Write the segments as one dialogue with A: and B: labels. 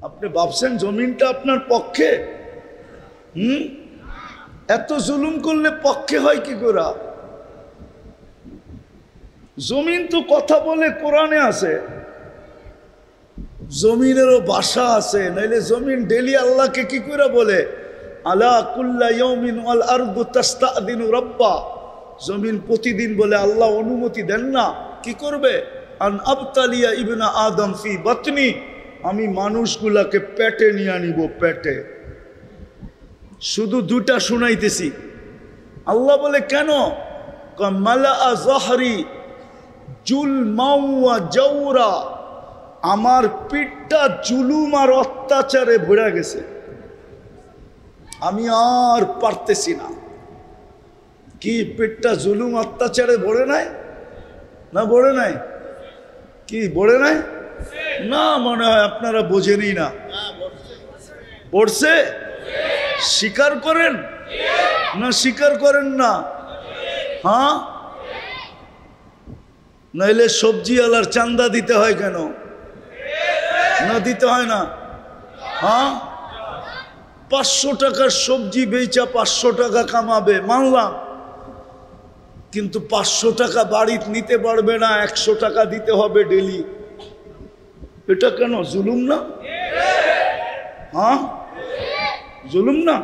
A: আপনি ভাবছেন জমিনটা আপনার পক্ষে? এত জুলুম করলে পক্ষে হয় কি করে? জমিন তো কথা বলে, কোরআনে আছে, জমিনেরও ভাষা আছে, নাইলে জমিন ডেলি আল্লাহকে কি করে বলে? আলা কুল্লা ইয়াউমিন ওয়াল আরদু তাস্তাদিনু রাব্বা। জমিন প্রতিদিন বলে আল্লাহ অনুমতি দেন না, কি করবে? আন আবতালিয়া ইবনা আদম ফি বাতনি, আমি মানুষগুলাকে পেটে নিয়ে নিব, পেটে। শুধু দুটা শুনাইতেছি। আল্লাহ বলে কেন? মালা জহরি জুলমাউ ওয়া জাওরা, আমার পিঠটা জুলুম আর অত্যাচারে ভরে গেছে, আমি আর পারতেছি না। কি পিঠটা জুলুম অত্যাচারে ভরে নাই? না ভরে নাই? কি ভরে নাই? না, মনে হয় আপনারা বোঝেনই না। পড়ছে? স্বীকার করেন না স্বীকার করেন না? হ্যাঁ, নাইলে সবজি আলার চান্দা দিতে হয় কেন? না দিতে হয় না? হ্যাঁ, 500 টাকার সবজি বেচা 500 টাকা কামাবে, মানলাম, কিন্তু 500 টাকা বাড়িতে নিতে পারবে না, 100 টাকা দিতে হবে ডেলি। এটা কেন? জুলুম না? হ্যাঁ, জুলুম না?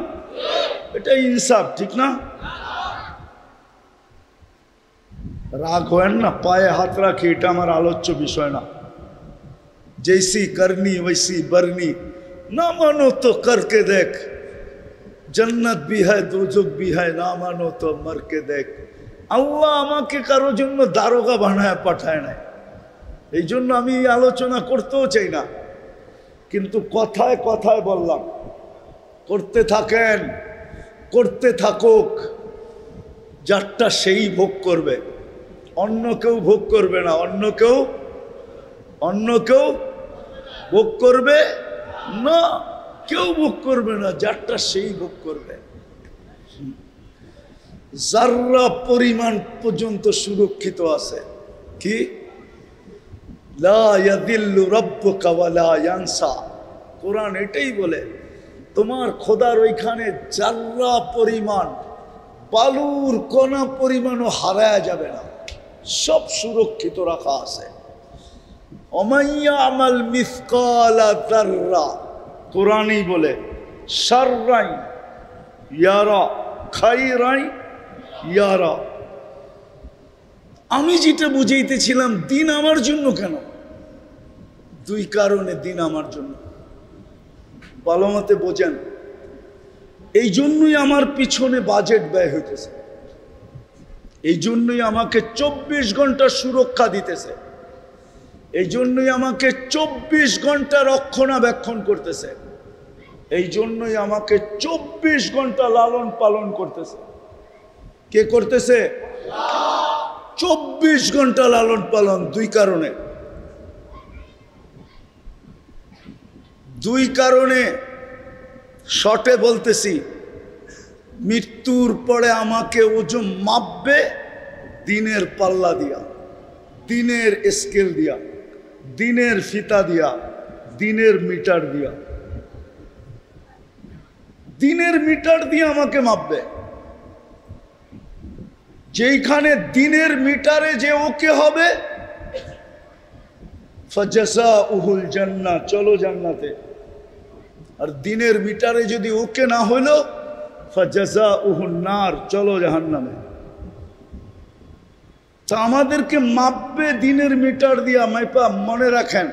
A: এটা ইনসাফ, ঠিক না? রাগ হয় না, পায়ে হাত রাখি, এটা আমার আলোচ্য বিষয় না। जैसी करनी वैसी बरनी, ना मानो तो करके देख, जन्नत भी है दोजख भी है, ना मानो तो मर के देख। আল্লাহ আমাকে কারো জন্য দারোগা বানায় পাঠায় নাই, এই জন্য আমি আলোচনা করতেও চাই না, কিন্তু কথায় কথায় বললাম করতে থাকেন, করতে থাকুক। যারটা সেই ভোগ করবে, অন্য কেউ ভোগ করবে না। অন্য কেউ ভোগ করবে না, কেউ ভোগ করবে না, যারটা সেই ভোগ করবে। যাররা পরিমাণ পর্যন্ত সুরক্ষিত আছে। কি? লা ইয়াদিল্লু রাব্বুকা ওয়া লা ইয়ানসা। কোরআন এটাই বলে, তোমার খোদার ওইখানে যাররা পরিমাণ, বালুর কণা পরিমাণও হারায় যাবে না, সব সুরক্ষিত রাখা আছে। ওমাইয়া আমাল মিসকালা যাররা, কোরআনই বলে, শাররাই ইয়ারা খাইরাই ইয়ারা। আমি যেটা বুঝাইতেছিলাম, দিন আমার জন্য কেন? দুই কারণে দিন আমার জন্য, ভালো মতে বোঝেন। এই জন্যই আমার পিছনে বাজেট ব্যয় হইতেছে, এই জন্যই আমাকে 24 ঘন্টা সুরক্ষা দিতেছে, এই জন্যই আমাকে 24 ঘন্টা রক্ষণাবেক্ষণ করতেছে, এই জন্যই আমাকে 24 ঘন্টা লালন পালন করতেছে। কে করতেছে? 24 ঘন্টা লালন পালন। দুই কারণে শর্টে বলতেছি। মৃত্যুর পরে আমাকে ওজন মাপবে দিনের পাল্লা দিয়া, দিনের স্কেল দিয়া, দিনের ফিতা দিয়া, দিনের মিটার দিয়া, দিনের মিটার দিয়ে আমাকে মাপবে। যেইখানে দিনের মিটারে যে ওকে হবে, ফাজাসাউহুল জান্নাহ, চলো জান্নাতে। আর দিনের মিটারে যদি ওকে না হইলো, ফাজাসাউহুন নার, চলো জাহান্নামে। তা আমাদেরকে মাপবে দিনের মিটার দিয়া, মাইপা। মনে রাখেন,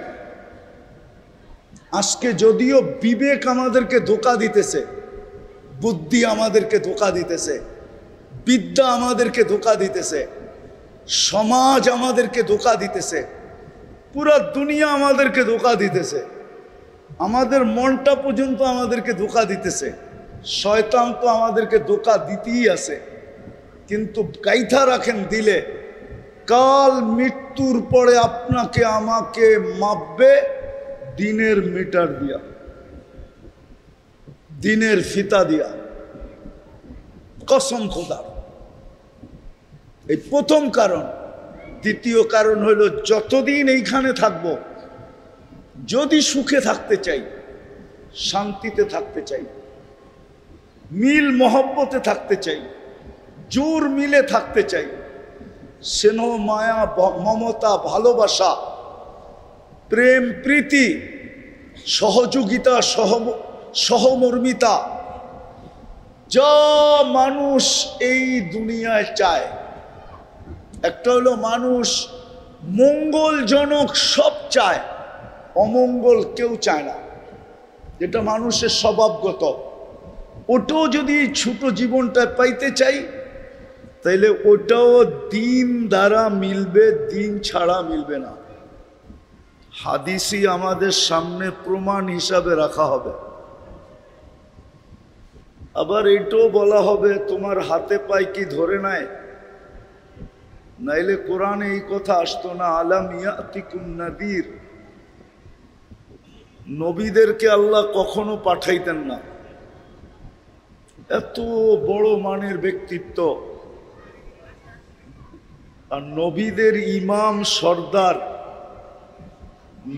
A: আজকে যদিও বিবেক আমাদেরকে ধোঁকা দিতেছে, বুদ্ধি আমাদেরকে ধোঁকা দিতেছে, বিদ্যা আমাদেরকে ধোঁকা দিতেছে, সমাজ আমাদেরকে ধোঁকা দিতেছে, পুরা দুনিয়া আমাদেরকে ধোঁকা দিতেছে, আমাদের মনটা পর্যন্ত আমাদেরকে ধোঁকা দিতেছে, শয়তান তো আমাদেরকে ধোঁকা দিতেই আছে। কিন্তু গাইথা রাখেন দিলে, কাল মৃত্যুর পরে আপনাকে আমাকে মাপবে দিনের মিটার দিয়া, দিনের ফিতা দিয়া, কসম খোদা। এই প্রথম কারণ। দ্বিতীয় কারণ হলো, যতদিন এইখানে থাকবো, যদি সুখে থাকতে চাই, শান্তিতে থাকতে চাই, মিল মহব্বতে থাকতে চাই, জোর মিলে থাকতে চাই। স্নেহ, মায়া, মমতা, ভালোবাসা, প্রেম, প্রীতি, সহযোগিতা, সহমর্মিতা যা মানুষ এই দুনিয়ায় চায়। একটা হলো মানুষ মঙ্গলজনক সব চায়, অমঙ্গল কেউ চায় না, যেটা মানুষের স্বভাবগত। ওটাও যদি ছোট জীবনটায় পাইতে চাই তাইলে ওটাও দিন দ্বারা মিলবে, দিন ছাড়া মিলবে না। হাদিসই আমাদের সামনে প্রমাণ হিসাবে রাখা হবে। আবার এটাও বলা হবে তোমার হাতে পায়ে কি ধরে নাই, নাইলে কোরআনে এই কথা আসতো না, আলাম ইয়াতিকুম নাদির। নবীদেরকে আল্লাহ কখনো পাঠাইতেন না। এত বড় মানের ব্যক্তিত্ব, আর নবীদের ইমাম সর্দার,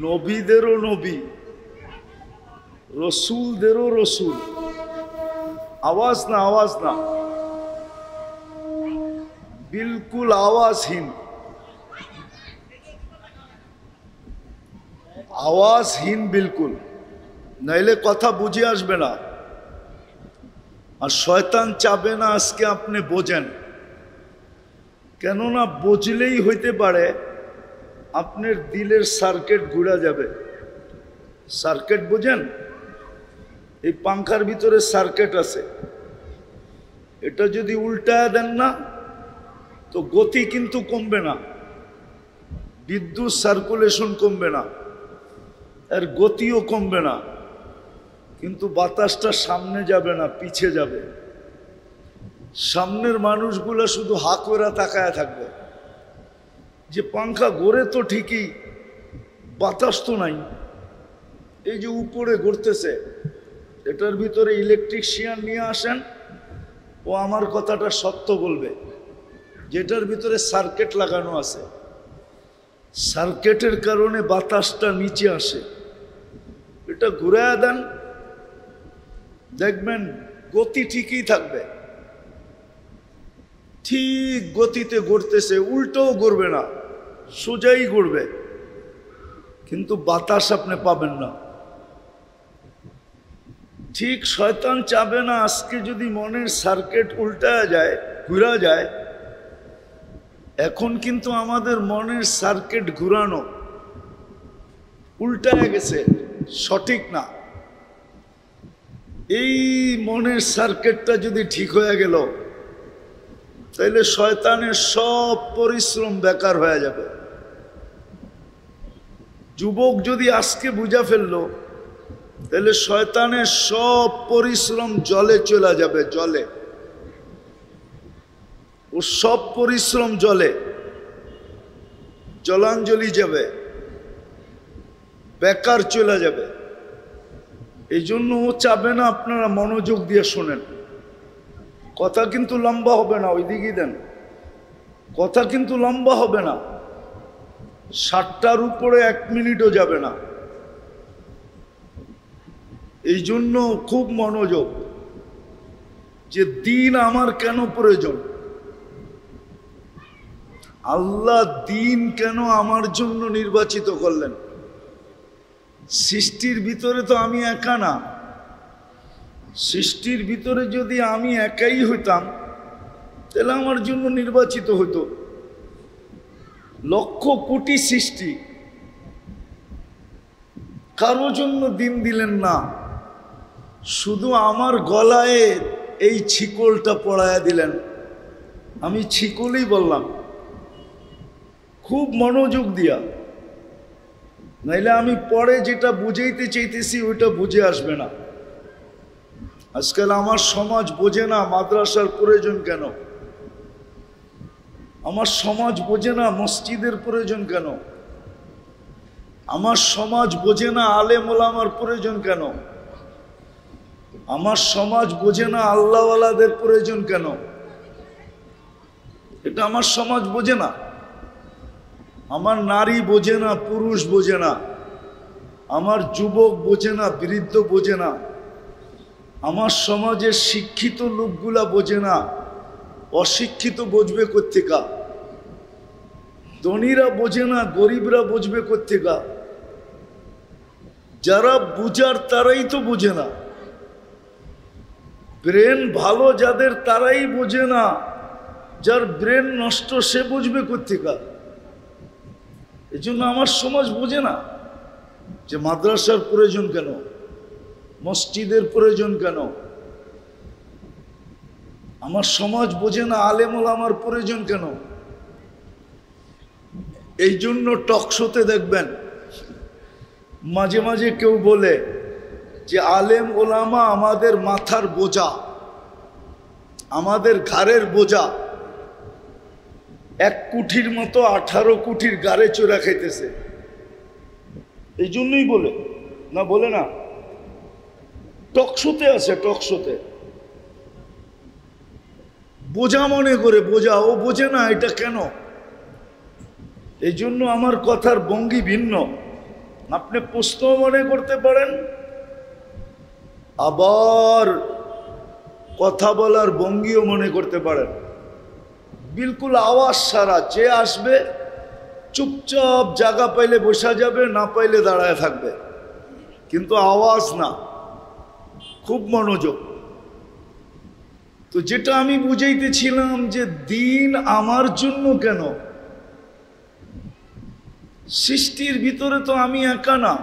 A: নবীদেরও নবী, রসুলদেরও রসুল। আওয়াজ না, আওয়াজ না, বিলকুল আওয়াজহীন, আওয়াজহীন বিলকুল, নাইলে কথা বুঝে আসবে না। আর শয়তান চাবে না আজকে আপনি বোঝেন, কেননা বুঝলেই হইতে পারে আপনার দিলের সার্কিট ঘুরে যাবে। সার্কিট বোঝেন? এই পাংখার ভিতরে সার্কিট আছে, এটা যদি উল্টায় দেন না তো গতি কিন্তু কমবে না, বিদ্যুৎ সার্কুলেশন কমবে না, এর গতিও কমবে না, কিন্তু বাতাসটা সামনে যাবে না, পিছে যাবে। সামনের মানুষগুলো শুধু হা করে তাকায় থাকবে যে পাংখা ঘোরে তো ঠিকই, বাতাস তো নাই। এই যে উপরে ঘুরতেছে, এটার ভিতরে ইলেকট্রিশিয়ান নিয়ে আসেন, ও আমার কথাটা সত্য বলবে। যেটার ভিতরে সার্কিট লাগানো আছে, সার্কিটের কারণে বাতাসটা নিচে আসে, এটা ঘুরায় দেন, দেখবেন গতি ঠিকই থাকবে, ঠিক গতিতে ঘুরতেছে, উল্টোও ঘুরবে না, সোজাই ঘুরবে, কিন্তু বাতাস আপনি পাবেন না। ঠিক শয়তান চাবে না আজকে যদি মনের সার্কিট উল্টা যায়, ঘুরা যায়। এখন কিন্তু আমাদের মনের সার্কিট ঘুরানো উল্টায় গেছে, সঠিক না। এই মনের সার্কিটটা যদি ঠিক হয়ে গেল তাহলে শয়তানের সব পরিশ্রম বেকার হয়ে যাবে। যুবক যদি আজকে বুঝা ফেললো তাহলে শয়তানের সব পরিশ্রম জলে চলে যাবে, জলে, ও সব পরিশ্রম জলে, জলাঞ্জলি যাবে, বেকার চলে যাবে। এই জন্য ও চাবে না আপনারা মনোযোগ দিয়ে শোনেন। কথা কিন্তু লম্বা হবে না, ওই দিকেই দেন, কথা কিন্তু লম্বা হবে না, 60টার উপরে 1 মিনিটও যাবে না। এই জন্য খুব মনোযোগ, যে দিন আমার কেন প্রয়োজন, আল্লাহ দিন কেন আমার জন্য নির্বাচিত করলেন। সৃষ্টির ভিতরে তো আমি একা না, সৃষ্টির ভিতরে যদি আমি একাই হইতাম তাহলে আমার জন্য নির্বাচিত হতো। লক্ষ কোটি সৃষ্টি, কারো জন্য দিন দিলেন না, শুধু আমার গলায় এই ছিকলটা পড়ায়া দিলেন। আমি ছিকলই বললাম, খুব মনোযোগ দিয়া, নাইলে আমি পরে যেটা বুঝাইতে চাইতেছি ওইটা বুঝে আসবে না। আজকাল আমার সমাজ বোঝে না মাদ্রাসার প্রয়োজন কেন, আমার সমাজ বোঝে না মসজিদের প্রয়োজন কেন, আমার সমাজ বোঝে না আলেম ওলামার প্রয়োজন কেন, আমার সমাজ বোঝে না আল্লাহওয়ালাদের প্রয়োজন কেন। এটা আমার সমাজ বোঝে না, আমার নারী বোঝে না, পুরুষ বোঝে না, আমার যুবক বোঝে না, বৃদ্ধ বোঝে না, আমার সমাজের শিক্ষিত লোকগুলা বোঝে না, অশিক্ষিত বুঝবে কোত্থেকা? ধনীরা বোঝে না, গরিবরা বুঝবে কোত্থেকা? যারা বুঝার তারাই তো বোঝে না। ব্রেন ভালো যাদের তারাই বোঝে না, যার ব্রেন নষ্ট সে বুঝবে কোত্থেকা? এই জন্য আমার সমাজ বোঝে না যে মাদ্রাসার প্রয়োজন কেন, মসজিদের প্রয়োজন কেন। আমার সমাজ বোঝে না আলেম ওলামার প্রয়োজন কেন। এই জন্য টকশোতে দেখবেন মাঝে মাঝে কেউ বলে যে আলেম ওলামা আমাদের মাথার বোঝা, আমাদের ঘাড়ের বোঝা। 1 কুঠির মতো 18 কুঠির গাড়ে চোরা খাইতেছে। এই জন্যই বলে না, বলে না, টকশোতে আছে, টকশোতে বোঝা মনে করে, বোঝা। ও বোঝে না এটা কেন। এই জন্য আমার কথার ভঙ্গি ভিন্ন। আপনি প্রশ্ন মনে করতে পারেন, আবার কথা বলার ভঙ্গিও মনে করতে পারেন। বিলকুল আওয়াজ সারা, যে আসবে চুপচাপ জায়গা পাইলে বসা যাবে, না পাইলে দাঁড়ায় থাকবে, কিন্তু আওয়াজ না, খুব মনোযোগ। তো যেটা আমি বুঝাইতেছিলাম যে দিন আমার জন্য কেন, সৃষ্টির ভিতরে তো আমি একা না,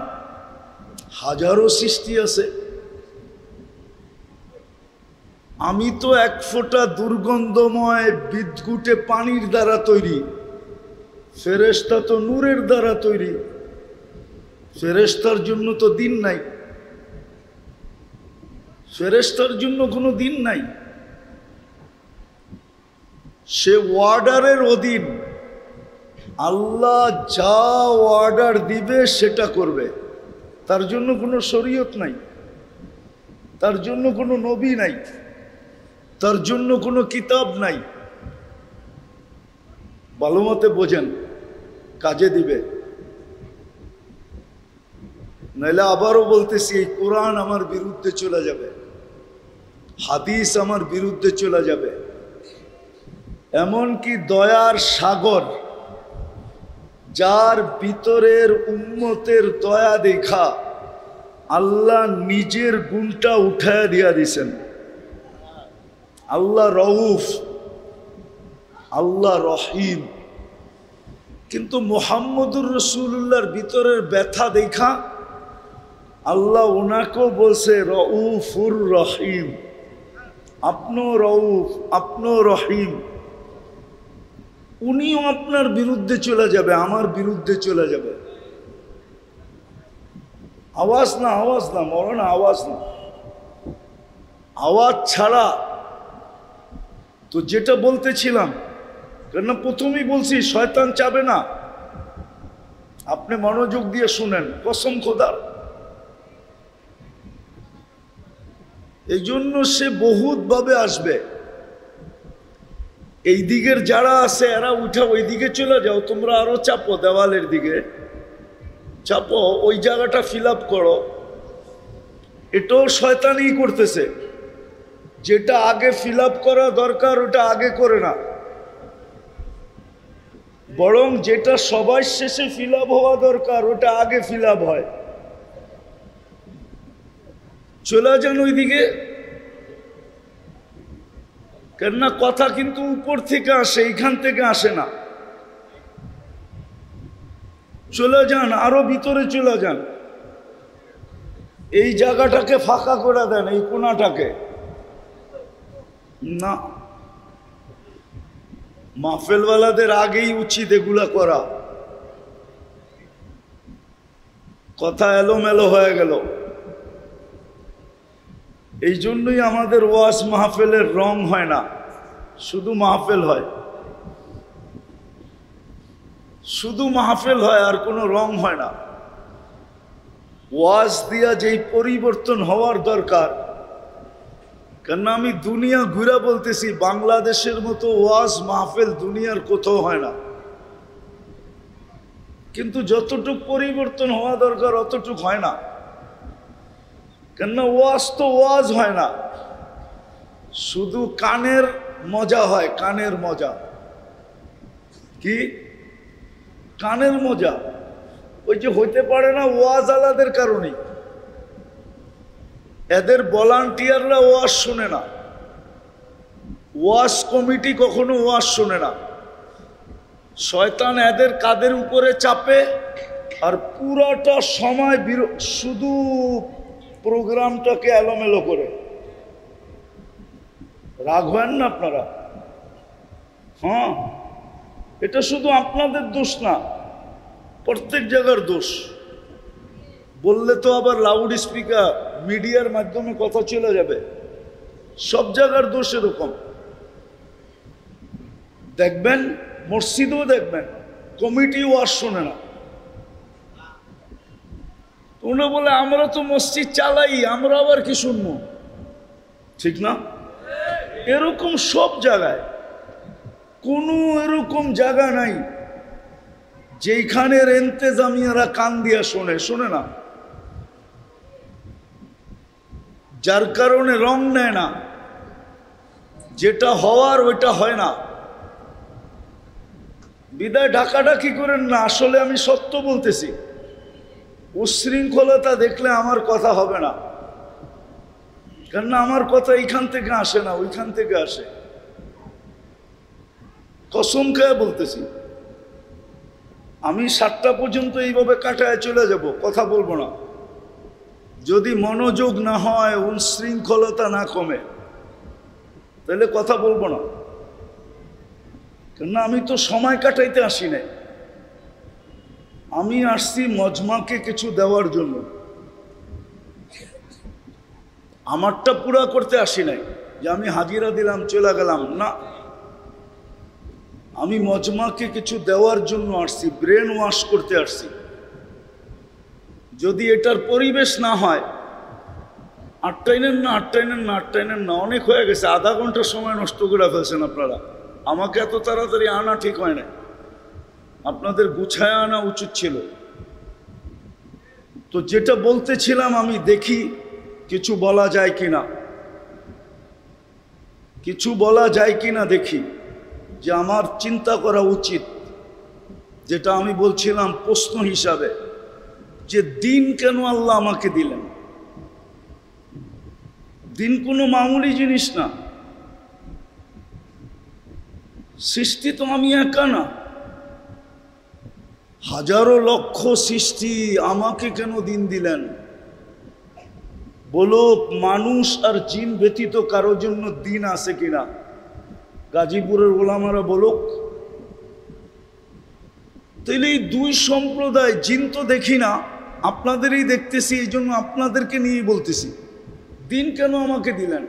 A: হাজারো সৃষ্টি আছে। আমি তো 1 ফোঁটা দুর্গন্ধময় বিদ্যুটে পানির দ্বারা তৈরি, ফেরেশতা তো নূরের দ্বারা তৈরি। ফেরেশতার জন্য তো দিন নাই, ফেরেশতার জন্য কোনো দিন নাই। সে অর্ডারের অধীন, আল্লাহ যা অর্ডার দিবে সেটা করবে। তার জন্য কোনো শরীয়ত নাই, তার জন্য কোনো নবী নাই, তার জন্য কোনো কিতাব নাই। ভালো মতে বোঝেন, কাজে দিবে। নাহলে আবারও বলতেছি, এই কোরআন আমার বিরুদ্ধে চলে যাবে, হাদিস আমার বিরুদ্ধে চলে যাবে। এমনকি দয়ার সাগর, যার ভিতরের উম্মতের দয়া দেখা আল্লাহ নিজের গুণটা উঠায় দিয়া দিছেন। আল্লাহ রউফ, আল্লাহ রহিম। কিন্তু মুহাম্মদুর রাসূলুল্লাহর ভিতরের ব্যথা দেখা আল্লাহ ওনাকেও বলছে রউফুর রহিম। আপনিও রউফ, আপনিও রহিম। উনিও আপনার বিরুদ্ধে চলে যাবে, আমার বিরুদ্ধে চলে যাবে। আওয়াজ না, আওয়াজ না মরনা, আওয়াজ না, আওয়াজ ছাড়া। তো যেটা বলতেছিলাম, কেন প্রথমেই বলছি শয়তান চাবে না। আপনি মনোযোগ দিয়ে শুনেন, কসম খোদার। এই জন্য সে বহুত ভাবে আসবে। এই দিকের যারা আছে এরা উঠা ওই দিকে চলে যাও, তোমরা আরো চাপো, দেওয়ালের দিকে চাপো, ওই জায়গাটা ফিল আপ করো। এটাও শয়তানই করতেছে। যেটা আগে ফিল আপ করা দরকার ওটা আগে করে না, বরং যেটা সবার শেষে ফিল আপ হওয়া দরকার ওটা আগে ফিল আপ হয়। চলে যান ওইদিকে, কেননা কথা কিন্তু উপর থেকে আসে, এইখান থেকে আসে না। চলে যান, আরো ভিতরে চলে যান। এই জায়গাটাকে ফাঁকা করে দেন, এই কোণাটাকে না। মাহফিলওয়ালাদের আগেই উচিত এগুলা করা। কথা এলোমেলো হয়ে গেল। এই জন্যই আমাদের ওয়াজ মাহফিলের রং হয় না, শুধু মাহফিল হয়, শুধু মাহফিল হয়, আর কোনো রং হয় না। ওয়াজ দিয়া যেই পরিবর্তন হওয়ার দরকার, কেননা আমি দুনিয়া ঘুরা বলতেছি, বাংলাদেশের মতো ওয়াজ মাহফিল দুনিয়ার কোথাও হয় না। কিন্তু যতটুক পরিবর্তন হওয়া দরকার অতটুক হয় না। কেননা ওয়াজ তো ওয়াজ হয় না, শুধু কানের মজা হয়, কানের মজা। কি কানের মজা? ওই যে হইতে পারে না ওয়াজ আলাদের কারণে। এদের ভলান্টিয়াররা ওয়াজ শুনে না, ওয়াজ কমিটি কখনো ওয়াজ শুনে না। শয়তান এদের কাদের উপরে চাপে, আর পুরাটা সময় শুধু প্রোগ্রামটাকে এলোমেলো করে। রাগ হয় না আপনারা? হ্যাঁ, এটা শুধু আপনাদের দোষ না, প্রত্যেক জায়গার দোষ। বললে তো আবার লাউড স্পিকার মিডিয়ার মাধ্যমে কথা চলে যাবে। সব জায়গার দোষ এরকম। দেখবেন মসজিদও দেখবেন কমিটি ওয়াজ শোনে না। ওরা বলে আমরা তো মসজিদ চালাই, আমরা আবার কি শুনবো? ঠিক না? এরকম সব জায়গায় কোনো এরকম জায়গা নাই যেখানের ইন্তেজামিয়ারা কান দিয়া শোনে না, যার কারণে রং নেয় না। যেটা হওয়ার ওইটা হয় না। বিদায় ঢাকাঢাকি করেন না, আসলে আমি সত্য বলতেছি। উশৃঙ্খলতা দেখলে আমার কথা হবে না, কেননা আমার কথা এইখান থেকে আসে না, ওইখান থেকে আসে। কসম খেয়ে বলতেছি, আমি 7টা পর্যন্ত এইভাবে কাটায় চলে যাব, কথা বলবো না। যদি মনোযোগ না হয়, উশৃঙ্খলতা না কমে, তাহলে কথা বলবো না। কেননা আমি তো সময় কাটাইতে আসি নাই, আমি আসছি মজমাকে কিছু দেওয়ার জন্য। আমারটা পুরা করতে আসি নাই যে আমি হাজিরা দিলাম চলে গেলাম, না। আমি মজমাকে কিছু দেওয়ার জন্য আসছি, ব্রেন ওয়াশ করতে আসছি। যদি এটার পরিবেশ না হয়, 8টায় নেন না, অনেক হয়ে গেছে। আধা ঘন্টার সময় নষ্ট করে ফেলছেন আপনারা। আমাকে এত তাড়াতাড়ি আনা ঠিক হয় না, আপনাদের গুছায় আনা উচিত ছিল। তো যেটা বলতেছিলাম, আমি দেখি কিছু বলা যায় কিনা, দেখি যে আমার চিন্তা করা উচিত। যেটা আমি বলছিলাম প্রশ্ন হিসাবে, যে দিন কেন আল্লাহ আমাকে দিলেন? দিন কোনো মামুলি জিনিস না। সৃষ্টি তো আমি একা না, হাজারো লক্ষ সৃষ্টি। আমাকে কেন দিন দিলেন? বলো, মানুষ আর জিন ব্যতীত কারোর জন্য দিন আছে কিনা? গাজীপুরের ওলামারা বলুক। তাইলে এই দুই সম্প্রদায়, জিন তো দেখি না, আপনাদেরই দেখতেছি, এই জন্য আপনাদেরকে নিয়ে বলতেছি, দিন কেন আমাকে দিলেন?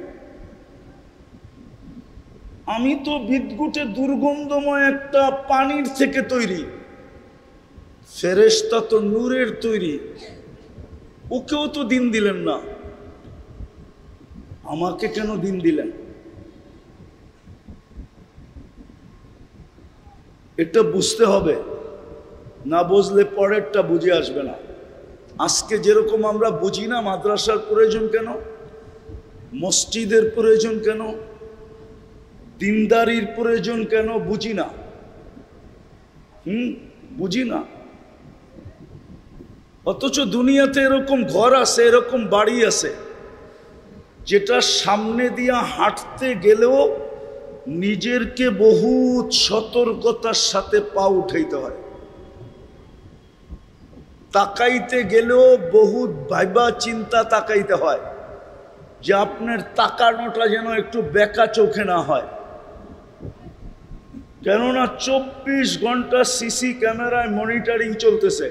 A: আমি তো বিদ্যুটে দুর্গন্ধময় একটা পানির থেকে তৈরি, ফেরেশতা তো নূরের তৈরি, ওকেও তো দিন দিলেন না, আমাকে কেন দিন দিলেন? এটা বুঝতে হবে, না বুঝলে পরেরটা বুঝে আসবে না। আজকে যেরকম আমরা বুঝি না মাদ্রাসার প্রয়োজন কেন, মসজিদের প্রয়োজন কেন, দিনদারির প্রয়োজন কেন, বুঝি না। বুঝি না। অথচ দুনিয়াতে এরকম ঘর আছে, এরকম বাড়ি আছে, যেটা সামনে দিয়া হাঁটতে গেলেও নিজেরকে বহুত সতর্কতার সাথে পা উঠাইতে হয়। তাকাইতে গেলেও বহুত ভাইবা চিন্তা তাকাইতে হয়, যে আপনার তাকানোটা যেন একটু বেকা চোখে না হয়। কেননা 24 ঘন্টা সিসি ক্যামেরায় মনিটরিং চলতেছে।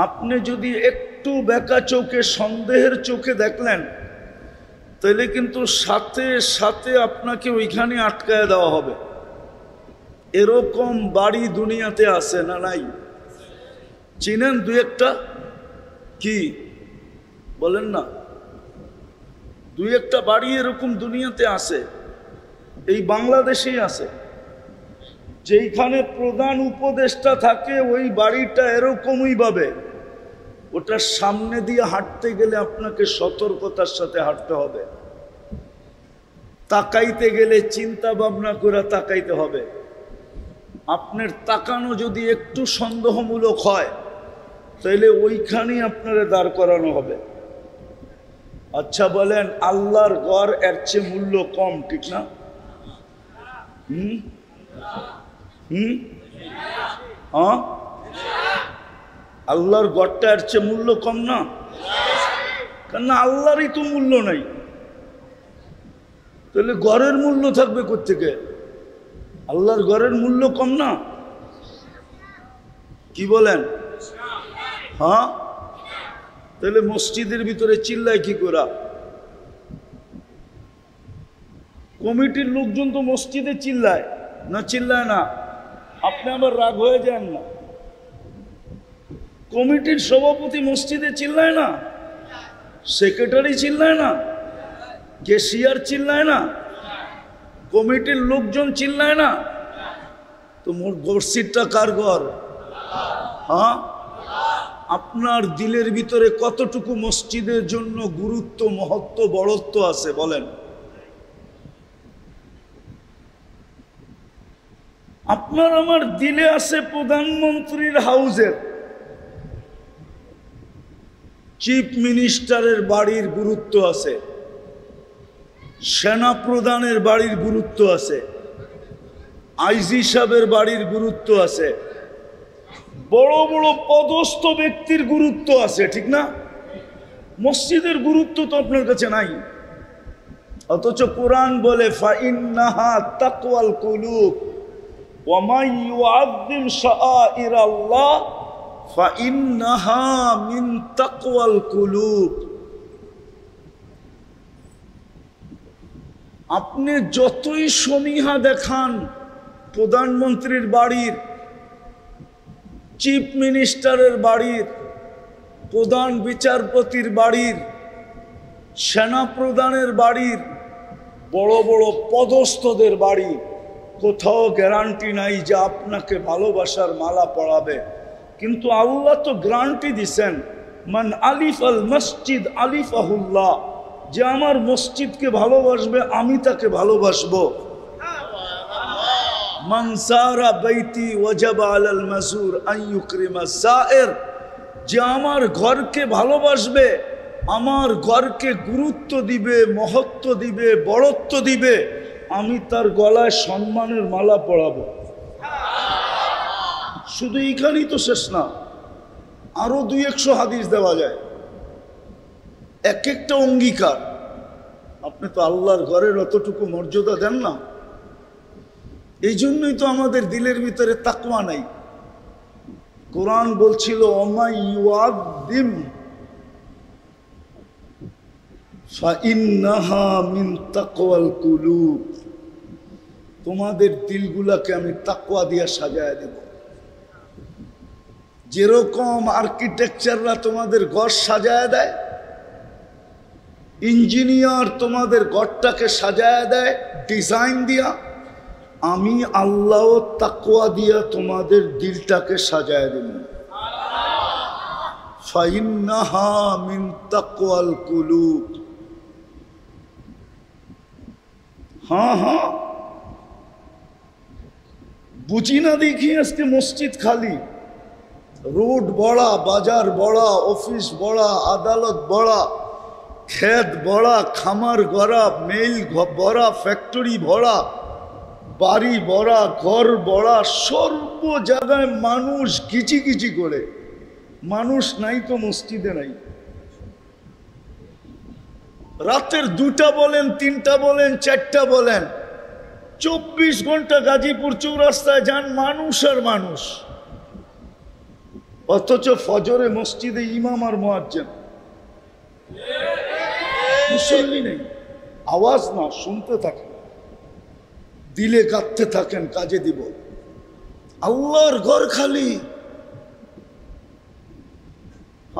A: আপনি যদি একটু বেকা চোখে, সন্দেহের চোখে দেখলেন, তাহলে কিন্তু সাথে সাথে আপনাকে ওইখানে আটকায় দেওয়া হবে। এরকম বাড়ি দুনিয়াতে আছে না নাই? চিনেন দু একটা? কি বলেন না? দুই একটা বাড়ি এরকম দুনিয়াতে আছে, এই বাংলাদেশেই আছে, যেইখানে প্রধান উপদেষ্টা থাকে ওই বাড়িটা এরকমই ভাবে, ওটার সামনে দিয়ে হাঁটতে গেলে আপনাকে সতর্কতার সাথে হাঁটতে হবে, তাকাইতে গেলে চিন্তা ভাবনা করে তাকাইতে হবে। আপনার তাকানো যদি একটু সন্দেহমূলক হয় তাহলে ওইখানেই আপনারে দাঁড় করানো হবে। আচ্ছা বলেন, আল্লাহর ঘর এর চেয়ে মূল্য কম, ঠিক না? হ্যাঁ, আল্লাহর ঘরটা এর চেয়ে মূল্য কম না? কেন আল্লাহরই তো মূল্য নাই, তাহলে ঘরের মূল্য থাকবে কোত্থেকে? আল্লাহর ঘরের মূল্য কম না? কি বলেন? হ্যাঁ, তাহলে মসজিদের ভিতরে চিল্লায় কি করা? কমিটির লোকজন তো মসজিদে চিল্লায় না, চিল্লায় না? আপনি আবার রাগ হয়ে যান না। কমিটির সভাপতি মসজিদে চিল্লায় না? সেক্রেটারি চিল্লায় না? ক্যাশিয়ার চিল্লায় না? কমিটির লোকজন চিল্লায় না? তো মোর মসজিদটা কার ঘর? হ্যাঁ, আপনার দিলের ভিতরে কতটুকু মসজিদের জন্য গুরুত্ব, মহত্ব, বড়ত্ব আছে বলেন? আপনার আমার দিলে আছে প্রধানমন্ত্রীর হাউজের, চিফ মিনিস্টারের বাড়ির গুরুত্ব আছে, সেনা প্রধানের বাড়ির গুরুত্ব আছে, আইজি সাহেবের বাড়ির গুরুত্ব আছে, বড় বড় পদস্থ ব্যক্তির গুরুত্ব আছে, ঠিক না? মসজিদের গুরুত্ব তো আপনার কাছে নাই। অথচ কোরআন বলে ফাইন্নাহা তাকওয়াল কুলুব ওয়া মান ইউআযযিম শাআইরাল্লাহ ফাইন্নাহা মিন তাকওয়াল কুলুব। আপনি যতই সমীহা দেখান প্রধানমন্ত্রীর বাড়ির, চিফ মিনিস্টারের বাড়ির, প্রধান বিচারপতির বাড়ির, সেনা প্রধানের বাড়ির, বড় বড় পদস্থদের বাড়ি, কোথাও গ্যারান্টি নাই যে আপনাকে ভালোবাসার মালা পরাবে। কিন্তু আল্লাহ তো গ্যারান্টি দিছেন, মান আলিফ আল মসজিদ আলিফাহুল্লাহ, যে আমার মসজিদকে ভালোবাসবে আমি তাকে ভালোবাসবো। মান সারা বাইতি ওয়াজাবা আলাল মাসুর আন ইউকরিমা সায়ের, যে আমার ঘরকে ভালোবাসবে, আমার ঘরকে গুরুত্ব দিবে, মহত্ব দিবে, বড়ত্ব দিবে, আমি তার গলায় সম্মানের মালা পরাবো। শুধু এইখানেই তো শেষ না, আরো 200 হাদিস দেওয়া যায়। এক একটা অঙ্গীকার। আপনি তো আল্লাহর ঘরের অতটুকু মর্যাদা দেন না। এই জন্যই তো আমাদের দিলের ভিতরে তাকওয়া নাই। কোরআন বলছিল ওমা ইউআযিম ফাইন্নাহা মিন তাকওয়াল কুলুব, তোমাদের দিলগুলাকে আমি তাকওয়া দিয়ে সাজায় দেব। যেরকম আর্কিটেকচাররা তোমাদের ঘর সাজায় দেয়, ইঞ্জিনিয়ার তোমাদের ঘরটাকে সাজায় দেয় ডিজাইন দিয়া, আমি আল্লাহ তাকওয়া দিয়া তোমাদের দিলটাকে সাজায় দেব। ফাইন্নাহা মিন তাকওয়াল কুলুব। হ্যাঁ হ্যাঁ, বুঝি না দেখি আজকে মসজিদ খালি, রোড বড়া, বাজার বড়া, অফিস বড়া, আদালত বড়া, ক্ষেত বড়া, খামার গড়া, মেল বড়া, ফ্যাক্টরি ভরা, বাড়ি বড়া, ঘর বড়া, সর্ব জায়গায় মানুষ কিচিকিচি করে। মানুষ নাই তো মসজিদে নাই। রাতের 2টা বলেন, 3টা বলেন, 4টা বলেন, 24 ঘন্টা গাজীপুর চৌরাস্তায় যান, মানুষ আর মানুষ। অথচ ফজরে মসজিদে ইমাম আর মুয়াজ্জিন, মুসল্লি নেই। আওয়াজ না, শুনতে থাকেন, দিলে কাঁদতে থাকেন, কাজে দিব। আল্লাহর ঘর খালি।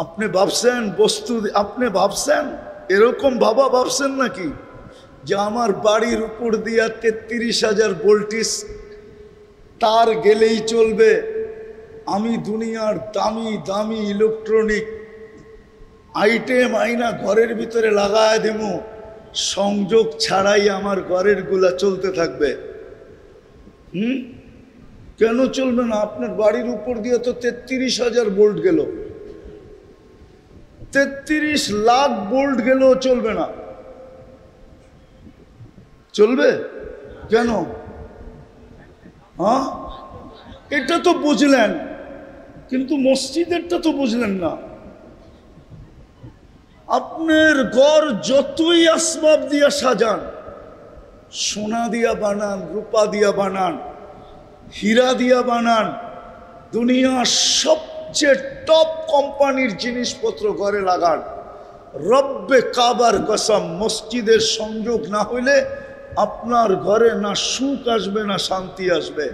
A: আপনি ভাবছেন বস্তু, আপনি ভাবছেন এরকম বাবা ভাবছেন নাকি যে আমার বাড়ির উপর দিয়া 33,000 ভোল্টেজ তার গেলেই চলবে। আমি দুনিয়ার দামি দামি ইলেকট্রনিক আইটেম আইনা ঘরের ভিতরে লাগায় দেব, সংযোগ ছাড়াই আমার ঘরের গুলা চলতে থাকবে। কেন চলবে না? আপনার বাড়ির উপর দিয়ে তো 33,000 ভোল্ট গেল, 33 লাখ ভোল্ট গেলেও চলবে না। চলবে কেন? হ্যাঁ, এটা তো বুঝলেন, কিন্তু মসজিদেরটা তো বুঝলেন না। আপনার ঘর যতই আসবাব দিয়া সাজান, সোনা দিয়া বানান, রূপা দিয়া বানান, হীরা দিয়া বানান, দুনিয়ার সবচেয়ে টপ কোম্পানির জিনিসপত্র ঘরে লাগান, রব্বে কাবার কসম মসজিদের সংযোগ না হইলে আপনার ঘরে না সুখ আসবে না শান্তি আসবে।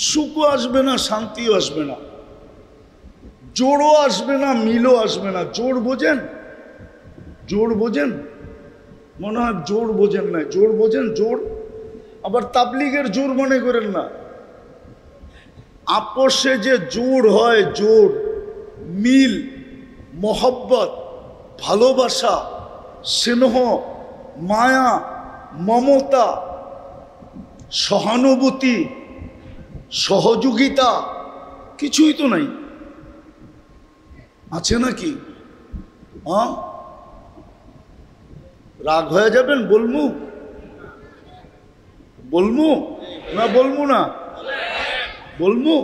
A: সুখও আসবে না, শান্তিও আসবে না, জোড়ও আসবে না, মিলও আসবে না। জোড় বোঝেন? জোড় বোঝেন? মনে হয় জোড় বোঝেন না। জোড় বোঝেন? জোড় আবার তাবলিগের জোড় মনে করেন না। আপসে যে জোড় হয়, জোড়, মিল, মোহব্বত, ভালোবাসা, স্নেহ, মায়া, মমতা, সহানুভূতি, সহযোগিতা, কিছুই তো নাই। আছে নাকি? রাগ হয়ে যাবেন? বলমু বলমু না বলমু না? বলমু।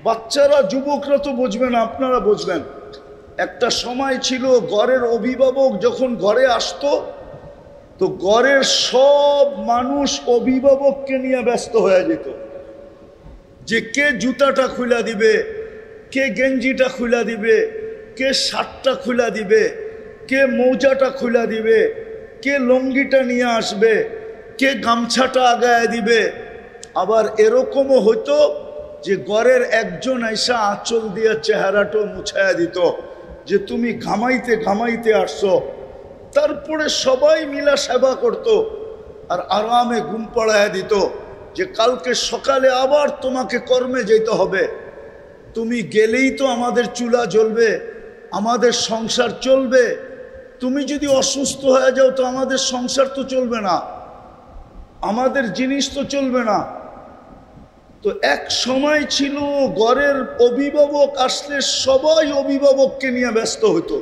A: বাচ্চারা যুবকরা তো বুঝবে না, আপনারা বুঝবেন। একটা সময় ছিল ঘরের অভিভাবক যখন ঘরে আসতো তো ঘরের সব মানুষ অভিভাবককে নিয়ে ব্যস্ত হয়ে যেত, যে কে জুতাটা খুলা দিবে, কে গেঞ্জিটা খুলা দিবে, কে শার্টটা খুলা দিবে, কে মৌজাটা খুলা দিবে, কে লঙ্গিটা নিয়ে আসবে, কে গামছাটা আগায় দিবে। আবার এরকমও হতো যে ঘরের একজন আইসা আঁচল দিয়ে চেহারাটা মুছায়া দিত, যে তুমি ঘামাইতে ঘামাইতে আসছো। তারপরে সবাই মিলা সেবা করত আর আরামে ঘুম পড়ায়া দিত, যে কালকে সকালে আবার তোমাকে কর্মে যেতে হবে, তুমি গেলেই তো আমাদের চুলা জ্বলবে, আমাদের সংসার চলবে। তুমি যদি অসুস্থ হয়ে যাও তো আমাদের সংসার তো চলবে না, আমাদের জিনিস তো চলবে না। তো এক সময় ছিল ঘরের অভিভাবক আসলে সবাই অভিভাবককে নিয়ে ব্যস্ত হতো,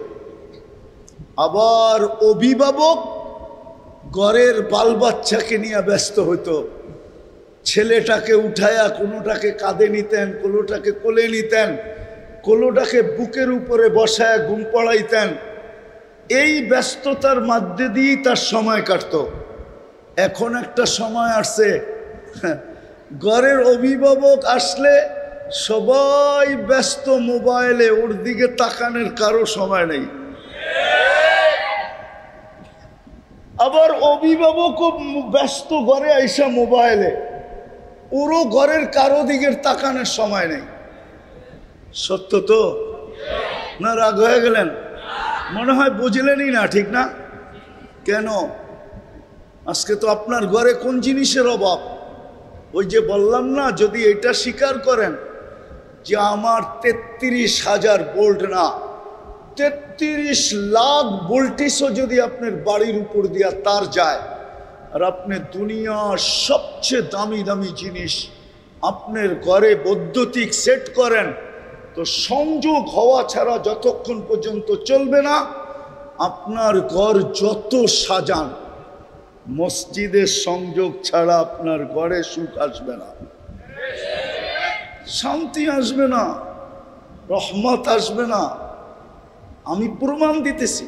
A: আবার অভিভাবক ঘরের বাল বাচ্চাকে নিয়ে ব্যস্ত হতো। ছেলেটাকে উঠায়া কোনোটাকে কাঁধে নিতেন, কোনোটাকে কোলে নিতেন, কোনোটাকে বুকের উপরে বসায় ঘুম পড়াইতেন। এই ব্যস্ততার মধ্যে দিয়েই তার সময় কাটত। এখন একটা সময় আসছে, ঘরের অভিভাবক আসলে সবাই ব্যস্ত মোবাইলে, ওর দিকে তাকানোর কারো সময় নেই। আবার অভিভাবকও ব্যস্ত ঘরে আইসা মোবাইলে, ওরও ঘরের কারো দিকের তাকানোর সময় নেই। সত্য তো না? রাগ হয়ে গেলেন? মনে হয় বুঝলেনই না, ঠিক না? কেন? আজকে তো আপনার ঘরে কোন জিনিসের অভাব? ওই যে বললাম না, যদি এটা স্বীকার করেন যে আমার 33,000 ভোল্ট না 33 লাখ ভোল্টেজও যদি আপনার বাড়ির উপর দিয়া তার যায়, আর আপনি দুনিয়ার সবচেয়ে দামি দামি জিনিস আপনার ঘরে বৈদ্যুতিক সেট করেন, তো সংযোগ হওয়া ছাড়া যতক্ষণ পর্যন্ত চলবে না, আপনার ঘর যত সাজান, মসজিদের সংযোগ ছাড়া আপনার ঘরে সুখ আসবে না, শান্তি আসবে না, রহমত আসবে না। আমি প্রমাণ দিতেছি,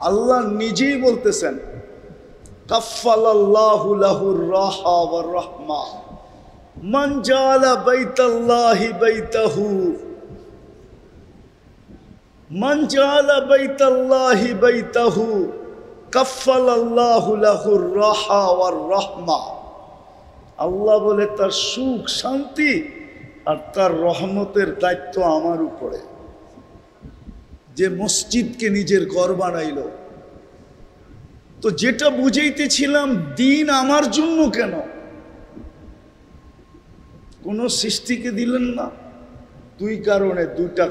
A: আল্লাহ নিজেই বলতেছেন, কাফফালাল্লাহু লাহুর রাহা ওয়ার রাহমা মান জাআলা বাইতাল্লাহি বাইতাহু মান জাআলা বাইতাল্লাহি বাইতাহু কাফফালাল্লাহু লাহুর রাহা ওয়ার রাহমা। আল্লাহ বলে তার সুখ শান্তি আর তার রহমতের দায়িত্ব আমার উপরে। যে মসজিদকে নিজের ঘর বানাইল, তো যেটা বুঝাইতেছিলাম দিন আমার জন্য কেন, কোন সৃষ্টিকে দিলেন না? দুই কারণে, দুইটা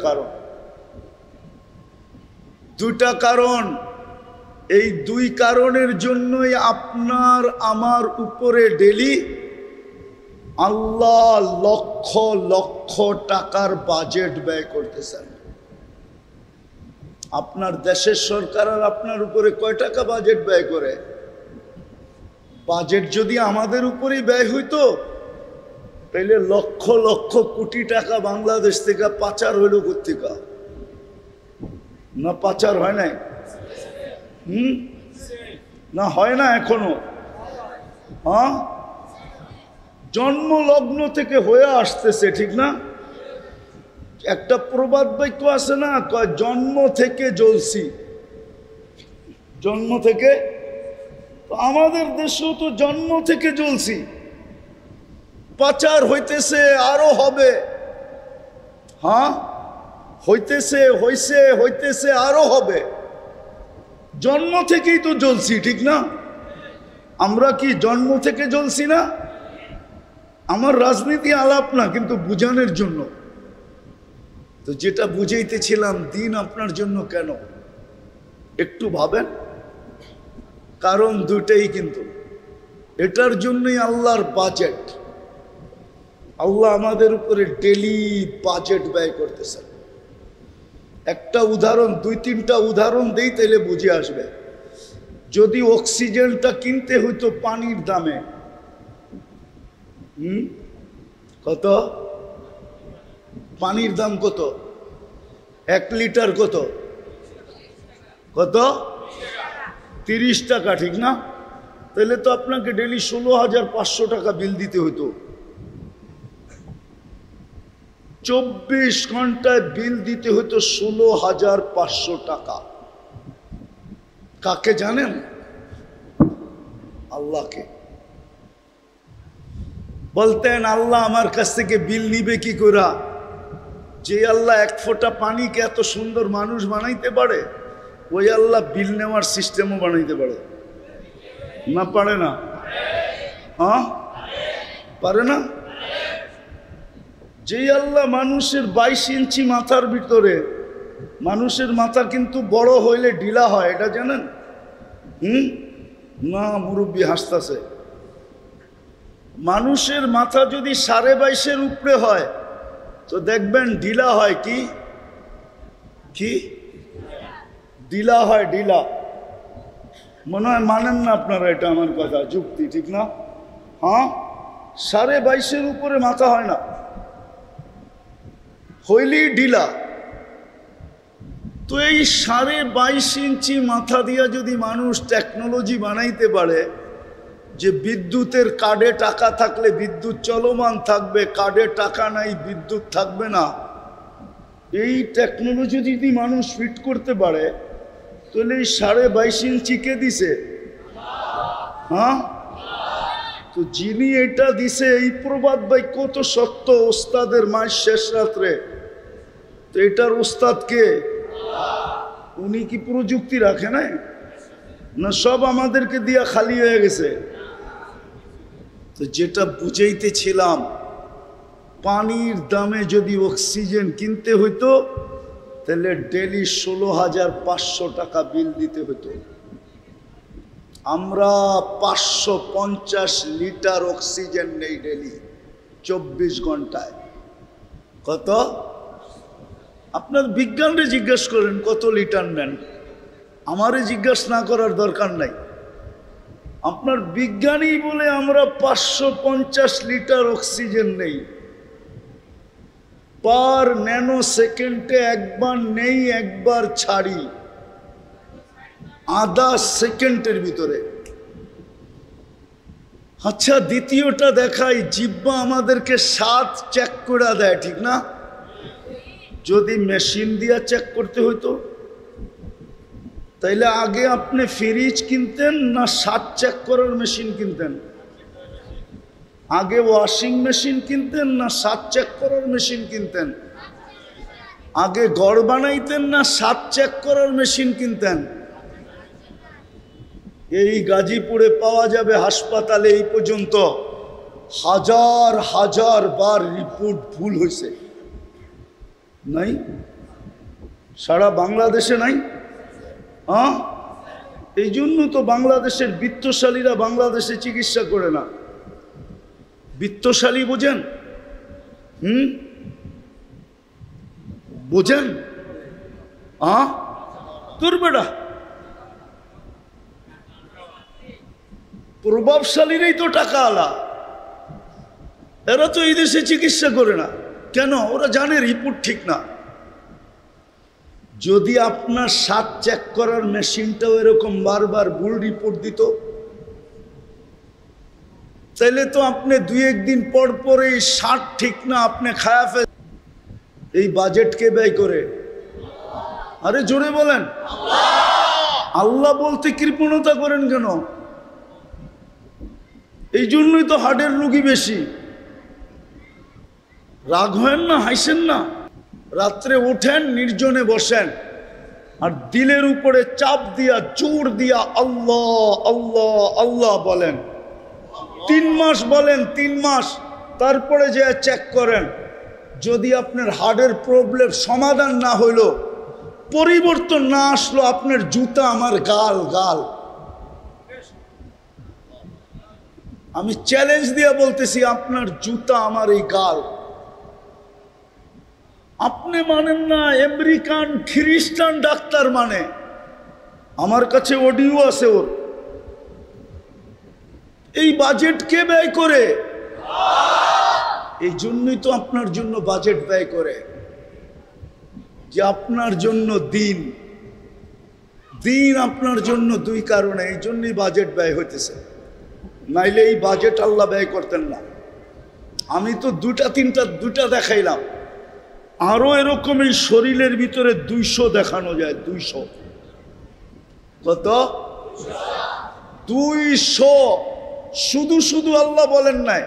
A: কারণ। এই দুই কারণের জন্যই আপনার আমার উপরে ডেলি আল্লাহ লক্ষ লক্ষ টাকার বাজেট ব্যয় করতেছেন। আপনার দেশের সরকার আর আপনার উপরে কয় টাকা বাজেট ব্যয় করে? বাজেট যদি আমাদের উপরেই ব্যয় হইতো তাহলে লক্ষ লক্ষ কোটি টাকা বাংলাদেশ থেকে পাচার হইল কোত্থেকে? না পাচার হয় নাই? না হয় না এখনো? হ্যাঁ, জন্ম লগ্ন থেকে হয়ে আসতেছে, ঠিক না? একটা প্রবাদ বাক্য আছে না, কয় জন্ম থেকে জ্বলছি, জন্ম থেকে। তো আমাদের দেশেও তো জন্ম থেকে জ্বলছি, পাচার হইতেছে, আরো হবে। হ্যাঁ, হইতেছে আরো হবে। জন্ম থেকেই তো জ্বলছি, ঠিক না? আমরা কি জন্ম থেকে জ্বলছি না? আমার রাজনীতি আলাপ না, কিন্তু বুঝানোর জন্য। তো যেটা বুঝাইতেছিলাম, দিন আপনার জন্য কেন একটু ভাবেন। কারণ দুটাই, কিন্তু এটার জন্যই আল্লাহর বাজেট। আল্লাহ আমাদের উপরে ডেলি বাজেট ব্যয় করতেছেন। একটা উদাহরণ, দুই তিনটা উদাহরণ দেই তাহলে বুঝে আসবে। যদি অক্সিজেনটা কিনতে হইতো পানির দামে, কত? পানির দাম কত? 1 লিটার কত? 30 টাকা, ঠিক না? তাহলে তো আপনাকে ডেলি 16,500 টাকা বিল দিতে হতো। 24 ঘন্টায় বিল দিতে হতো 16,500 টাকা। কাকে জানেন? আল্লাহকে। বলতেন আল্লাহ আমার কাছ থেকে বিল নিবে কি করে? যে আল্লাহ 1 ফোঁটা পানিকে এত সুন্দর মানুষ বানাইতে পারে, ওই আল্লাহ বিল নেওয়ার সিস্টেমও বানাইতে পারে না? পারে না? হ্যাঁ, পারে না? যে আল্লাহ মানুষের 22 ইঞ্চি মাথার ভিতরে, মানুষের মাথা কিন্তু বড় হইলে ঢিলা হয়, এটা জানেন? না, মুরব্বী হাসতেছে। মানুষের মাথা যদি 22.5-এর উপরে হয় তো দেখবেন ঢিলা হয়। কি কি ঢিলা হয়? ঢিলা মনে হয় মানেন না আপনারা এটা আমার কথা, যুক্তি, ঠিক না? হ্যাঁ, 22.5-এর উপরে মাথা হয় না, হইলেই ঢিলা। তো এই 22.5 ইঞ্চি মাথা দিয়া যদি মানুষ টেকনোলজি বানাইতে পারে যে বিদ্যুতের কার্ডে টাকা থাকলে বিদ্যুৎ চলমান থাকবে, কার্ডে টাকা নাই বিদ্যুৎ থাকবে না, এই টেকনোলজি যদি মানুষ ফিট করতে পারে তাহলে এই 22.5 ইঞ্চি কে দিছে? হ্যাঁ, তো যিনি এটা দিছে, এই প্রবাদ বাক্য তো সত্য, ওস্তাদের মাস শেষ রাত্রে। তো এটার ওস্তাদ কে? উনি কি প্রযুক্তি রাখে নাই? না সব আমাদেরকে দিয়া খালি হয়ে গেছে? তো যেটা বুঝাইতেছিলাম, পানির দামে যদি অক্সিজেন কিনতে হইতো তাহলে ডেলি 16,500 টাকা বিল দিতে হতো। আমরা 550 লিটার অক্সিজেন নেই ডেলি 24 ঘন্টায়। কত? আপনার বিজ্ঞানরে জিজ্ঞেস করেন কত লিটার নেন, আমারে জিজ্ঞাসা না করার দরকার নাই। আপনার বিজ্ঞানী বলে আমরা 550 লিটার অক্সিজেন নেই। পার ন্যানো সেকেন্ডে একবার নেই, একবার ছাড়ি, আধা সেকেন্ডের ভিতরে। আচ্ছা, দ্বিতীয়টা দেখাই, জিহ্বা আমাদেরকে স্বাদ চেক করে দেয়, ঠিক না? যদি মেশিন দিয়া চেক করতে হইতো তাইলে আগে আপনি ফ্রিজ কিনতেন না স্বাদ চেক করার মেশিন কিনতেন? আগে ওয়াশিং মেশিন কিনতেন না স্বাদ চেক করার মেশিন কিনতেন? আগে ঘর বানাইতেন না স্বাদ চেক করার মেশিন কিনতেন? এই গাজীপুরে পাওয়া যাবে হাসপাতালে এই পর্যন্ত হাজার হাজার বার রিপোর্ট ভুল হয়েছে, নাই? সারা বাংলাদেশে নাই? হ্যাঁ, এই জন্য তো বাংলাদেশের বিত্তশালীরা বাংলাদেশে চিকিৎসা করে না। বিত্তশালী বোঝেন? বোঝেন? তোর বেটা প্রভাবশালীরাই তো টাকা আলা, এরা তো এই দেশে চিকিৎসা করে না। কেন? ওরা জানে রিপোর্ট ঠিক না। যদি আপনার শ্বাস চেক করার মেশিনটাও এরকম বারবার ভুল রিপোর্ট দিত, তাইলে তো আপনি দুই একদিন পর পর এই শ্বাস ঠিক না আপনি খায়া ফেল। এই বাজেট কে ব্যয় করে? আরে জোরে বলেন। আল্লাহ বলতে কৃপণতা করেন কেন? এই জন্যই তো হার্টের রোগী বেশি। রাগ হয় না, হাসেন না। রাত্রে ওঠেন, নির্জনে বসেন, আর দিলের উপরে চাপ দিয়া জোর দিয়া আল্লাহ আল্লাহ আল্লাহ বলেন। 3 মাস বলেন, 3 মাস। তারপরে যে চেক করেন, যদি আপনার হার্টের প্রবলেম সমাধান না হইল, পরিবর্তন না আসলো, আপনার জুতা আমার গাল গাল। আমি চ্যালেঞ্জ দিয়ে বলতেছি, আপনার জুতা আমার এই গাল। আপনি মানেন না, আমেরিকান খ্রিস্টান ডাক্তার মানে। আমার কাছে অডিও আছে ওর। এই বাজেট কে ব্যয় করে? এই জন্যই তো আপনার জন্য বাজেট ব্যয় করে, যে আপনার জন্য দিন দিন আপনার জন্য 2 কারণে। এই জন্যই বাজেট ব্যয় হইতেছে, নাইলে এই বাজেট আল্লাহ ব্যয় করতেন না। আমি তো 2টা দেখাইলাম, আরো এরকম এই শরীরের ভিতরে 200 দেখানো যায়। 200 কত? 200। শুধু শুধু আল্লাহ বলেন নাই।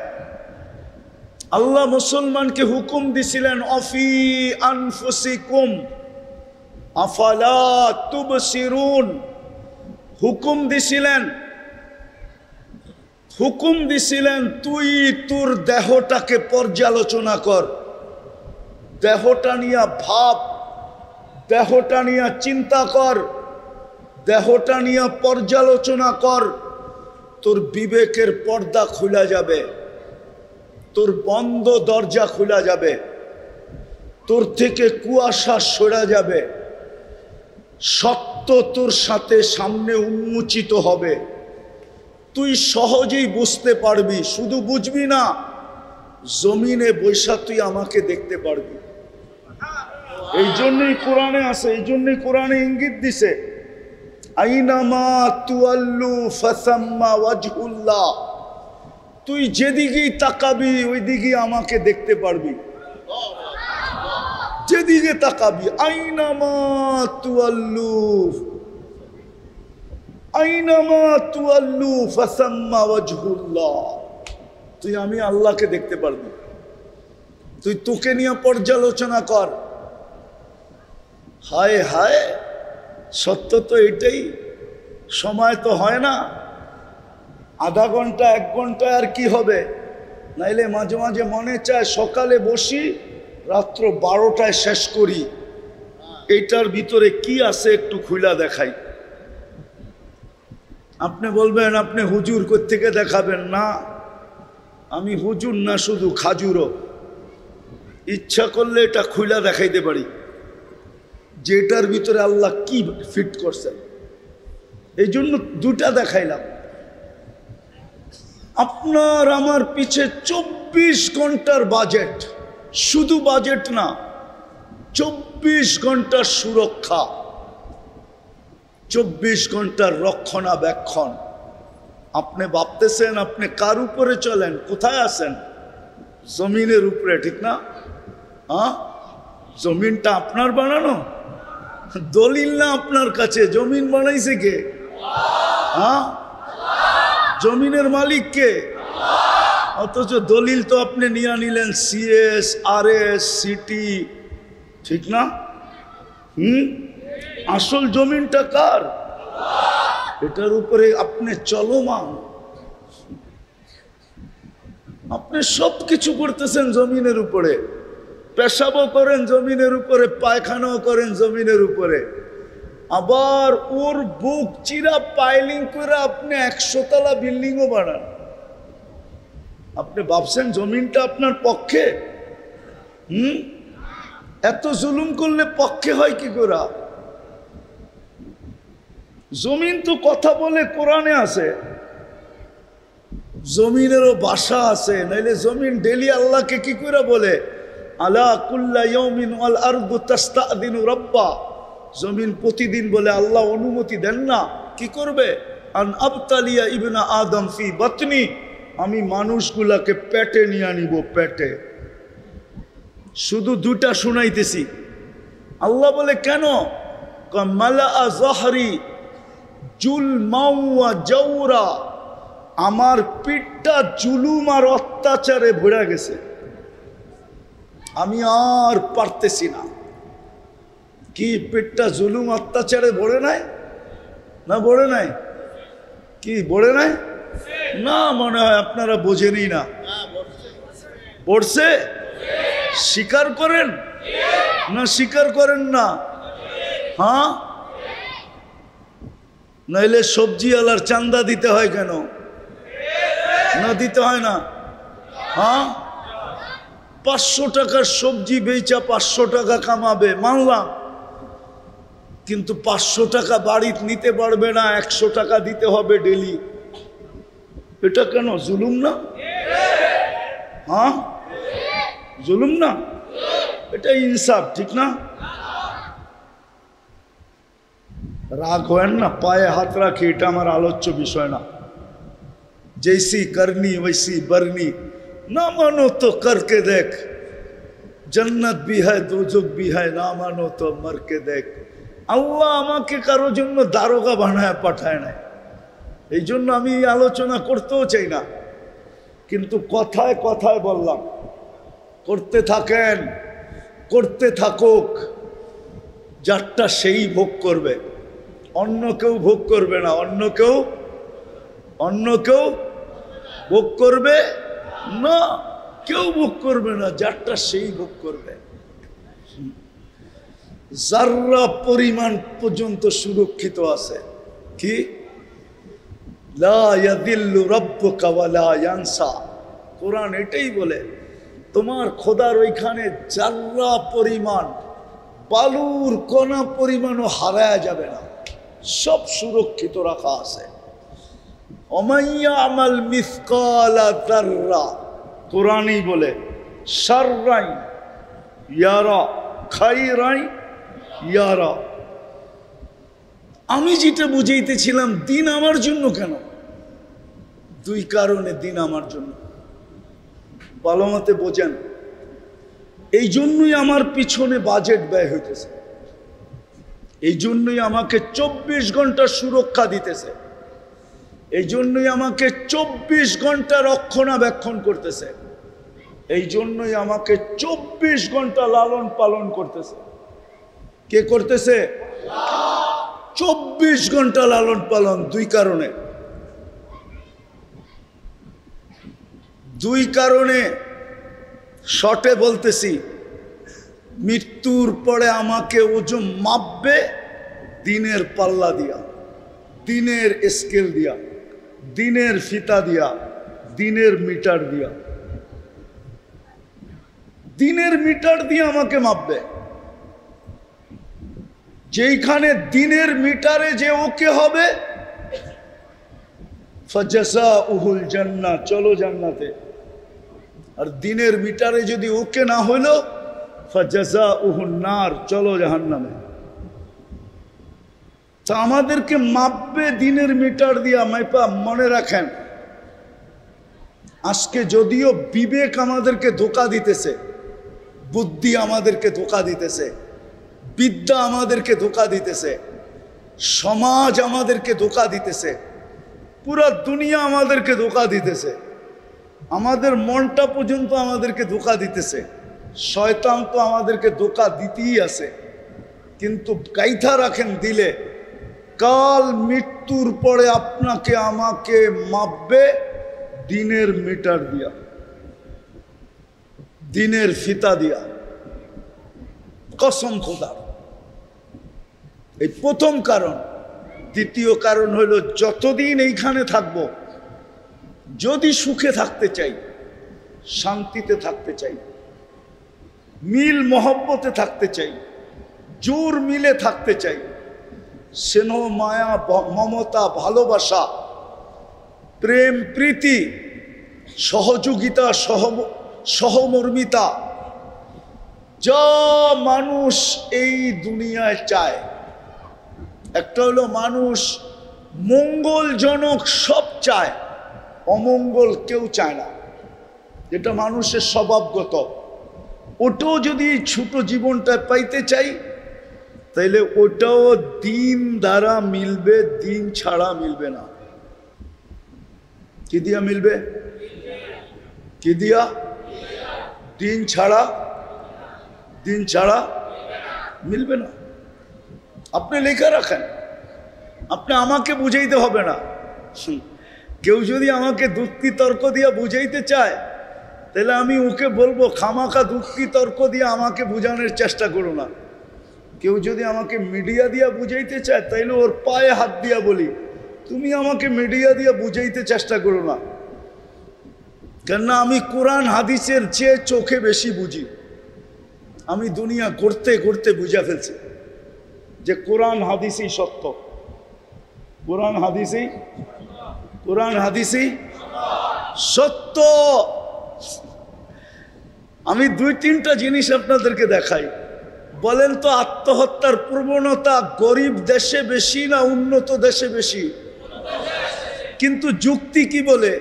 A: আল্লাহ মুসলমানকে হুকুম দিছিলেন, অফি আনফুসিকুম আফালা তুবসিরুন। হুকুম দিছিলেন তুই তোর দেহটাকে পর্যালোচনা কর, দেহটা নিয়ে ভাব, দেহটা নিয়ে চিন্তা কর, দেহটা নিয়ে পর্যালোচনা কর। তোর বিবেকের পর্দা খুলে যাবে, তোর বন্ধ দরজা খুলে যাবে, তোর থেকে কুয়াশা সরে যাবে, সত্য তোর সাথে সামনে উন্মোচিত হবে। তুই সহজেই বুঝতে পারবি, শুধু বুঝবি না, জমিনে বৈশা তুই আমাকে দেখতে পারবি। এই জন্যই কোরআনে আছে, এই জন্যই কোরআনে ইঙ্গিত দিছে, আইনামা তুয়াল্লু ফাসাম্মা ওয়াজহুল্লাহ। তুই যেদিকেই তাকাবি ওই দিকেই আমাকে দেখতে পারবি, যেদিকে তাকাবি। আইনামা তুয়াল্লু ফাসাম্মা ওয়াজহুল্লাহ। তুই আমি আল্লাহকে দেখতে পারবি। তুই তোকে নিয়ে পর্যালোচনা কর। হায় হায়, সত্য তো এটাই। সময় তো হয় না, আধা ঘন্টা 1 ঘন্টা আর কি হবে। নাইলে মাঝে মাঝে মনে চায় সকালে বসি, রাত্র 12টায় শেষ করি। এইটার ভিতরে কি আছে একটু খুলা দেখাই। আপনি বলবেন আপনি হুজুর কোত্থেকে দেখাবেন? না, আমি হুজুর না, শুধু খাজুরও। ইচ্ছা করলে এটা খুলা দেখাইতে পারি, যেটার ভিতরে আল্লাহ কি ফিট করছেন। এই জন্য 2টা দেখাইলাম। আপনার আমার পিছে 24 ঘন্টার বাজেট, শুধু বাজেট না, 24 ঘন্টার সুরক্ষা, 24 ঘন্টার রক্ষণাবেক্ষণ। আপনি ভাবতেছেন আপনি কার উপরে চলেন, কোথায় আছেন? জমিনের উপরে, ঠিক না? হ্যাঁ, জমিনটা আপনার বানানো, দলিল না আপনার কাছে। জমিন বানাইছে কে? হ্যাঁ, জমিনের মালিক কে? অথচ দলিল তো আপনি নিয়ে নিলেন CS, RS, সিটি, ঠিক না? আসল জমিনটা কার? এটার উপরে আপনি চলমান। আপনি সব কিছু করতেছেন জমিনের উপরে, পেশাবও করেন জমিনের উপরে, পায়খানাও করেন জমিনের উপরে, আবার ওর বুক চিরা পাইলিং করে আপনি 100 তলা বিল্ডিংও বানান। আপনি ভাবছেন জমিনটা আপনার পক্ষে? এত জুলুম করলে পক্ষে হয় কি করে? জমিন তো কথা বলে, কোরআনে আছে, জমিনেরও ভাষা আছে, নাইলে জমিন ডেলি আল্লাহকে কি করে বলে? আলা কুল্লা ইয়াউমিন ওয়াল আরদু তাস্তাদিনু রাব্বা। জমিন প্রতিদিন বলে আল্লাহ অনুমতি দেন না, কি করবে? আন আবতালিয়া ইবনা আদম ফি বাতনি, আমি মানুষগুলাকে পেটে নিয়ে আনিব, পেটে। শুধু দুটা শুনাইতেছি। আল্লাহ বলে কেন? মালা জহরি জুলমাউ ওয়া জাওরা, আমার পিঠটা জুলুম আর অত্যাচারে ভরে গেছে, আমি আর পারতেছি না। কি পেটটা জুলুম অত্যাচারে ভরে নাই? না ভরে নাই? কি ভরে নাই? না, মনে হয় আপনারা বোঝেনই না। পড়ছে? স্বীকার করেন না স্বীকার করেন না? হ্যাঁ, নাইলে সবজি আলার চান্দা দিতে হয় কেন? না দিতে হয় না? হ্যাঁ, 500 টাকার সবজি বেচা 500 টাকা কামাবে, মানলাম, কিন্তু 500 টাকা বাড়িতে নিতে পারবে না, 100 টাকা দিতে হবে ডেলি। এটা কেন? জুলুম না? হ্যাঁ, জুলুম না? এটা ইনসাফ, ঠিক না? রাগ হয় না, পায়ে হাত রাখি, এটা আমার আলোচ্য বিষয় না। जैसी करनी वैसी बरनी, ना मानो तो करके देख, जन्नत भी है दोजख भी है, ना मानो तो मर के देख। আল্লাহ আমাকে কারোর জন্য দারোগা বানায় পাঠায় নাই, এই জন্য আমি আলোচনা করতেও চাই না, কিন্তু কথায় কথায় বললাম করতে থাকেন, করতে থাকুক। যারটা সেই ভোগ করবে, অন্য কেউ ভোগ করবে না। অন্য কেউ ভোগ করবে না, কেউ ভোগ করবে না, যারটা সেই ভোগ করবে। যাররা পরিমাণ পর্যন্ত সুরক্ষিত আছে। কি? লা ইয়াদিল্লু রাব্বুকা ওয়া লা ইয়ানসা। কোরআন এটাই বলে, তোমার খোদার ওইখানে যাররা পরিমাণ, বালুর কণা পরিমাণও হারায়া যাবে না, সব সুরক্ষিত রাখা আছে। ওমাইয়া আমাল মিসকালা যাররা, কোরআনই বলে, শাররাই ইয়ারা খাইরাই ইয়ারা। আমি যেটা বুঝাইতেছিলাম, দিন আমার জন্য কেন? দুই কারণে দিন আমার জন্য, ভালো মতে বোঝেন। এই জন্যই আমার পিছনে বাজেট ব্যয় হইতেছে, এই জন্যই আমাকে 24 ঘন্টা সুরক্ষা দিতেছে, এই জন্যই আমাকে 24 ঘন্টা রক্ষণাবেক্ষণ করতেছে, এই জন্যই আমাকে 24 ঘন্টা লালন পালন করতেছে। কে করতেছে? 24 ঘন্টা লালন পালন। দুই কারণে শর্টে বলতেছি। মৃত্যুর পরে আমাকে ওজন মাপবে দিনের পাল্লা দিয়া, দিনের স্কেল দিয়া, দিনের ফিতা দিয়া, দিনের মিটার দিয়া, দিনের মিটার দিয়ে আমাকে মাপবে। যেইখানে দিনের মিটারে যে ওকে হবে, ফাজাসাউহুল জান্নাহ, চলো জান্নাতে। আর দিনের মিটারে যদি ওকে না হইল, ফাজাসাউহুন নার, চলো জাহান্নামে। তা আমাদেরকে মাপবে দিনের মিটার দিয়া, মাইপা। মনে রাখেন, আজকে যদিও বিবেক আমাদেরকে ধোঁকা দিতেছে, বুদ্ধি আমাদেরকে ধোঁকা দিতেছে, বিদ্যা আমাদেরকে ধোঁকা দিতেছে, সমাজ আমাদেরকে ধোঁকা দিতেছে, পুরা দুনিয়া আমাদেরকে ধোঁকা দিতেছে, আমাদের মনটা পর্যন্ত আমাদেরকে ধোঁকা দিতেছে, শয়তান তো আমাদেরকে ধোঁকা দিতেই আছে। কিন্তু গাইথা রাখেন দিলে, কাল মৃত্যুর পরে আপনাকে আমাকে মাপবে দিনের মিটার দিয়া। দিনের ফিতা দিয়া, কসম খোদার। এই প্রথম কারণ। দ্বিতীয় কারণ হইল, যতদিন এইখানে থাকবো, যদি সুখে থাকতে চাই, শান্তিতে থাকতে চাই, মিল মহব্বতে থাকতে চাই, জোর মিলে থাকতে চাই, স্নেহ মায়া মমতা ভালোবাসা প্রেম প্রীতি সহযোগিতা সহমর্মিতা যা মানুষ এই দুনিয়ায় চায়, একটা হলো মানুষ মঙ্গলজনক সব চায়, অমঙ্গল কেউ চায় না, যেটা মানুষের স্বভাবগত। ওটাও যদি ছোট জীবনটা পাইতে চাই, তাইলে ওটাও দিন দ্বারা মিলবে, দিন ছাড়া মিলবে না। কি দিয়া মিলবে? কি দিয়া? দিন ছাড়া মিলবে না। আপনি লেখা রাখেন, আপনি আমাকে বুঝাইতে হবে না। কেউ যদি আমাকে যুক্তি তর্ক দিয়া বুঝাইতে চায়, তাহলে আমি ওকে বলবো, খামাখা যুক্তি তর্ক দিয়ে আমাকে বুঝানোর চেষ্টা করো না। কেউ যদি আমাকে মিডিয়া দিয়া বুঝাইতে চায়, তাইলে ওর পায়ে হাত দিয়া বলি, তুমি আমাকে মিডিয়া দিয়া বুঝাইতে চেষ্টা করো না। কেননা আমি কোরআন হাদিসের চেয়ে চোখে বেশি বুঝি। আমি দুনিয়া করতে করতে বুঝা ফেলছি যে কোরআন হাদিসই সত্য, কোরআন হাদিসই সত্য। আমি দুই তিনটা জিনিস আপনাদেরকে দেখাই। বলেন তো, আত্মহত্যার প্রবণতা গরিব দেশে বেশি না উন্নত দেশে বেশি? কিন্তু যুক্তি কি বলে,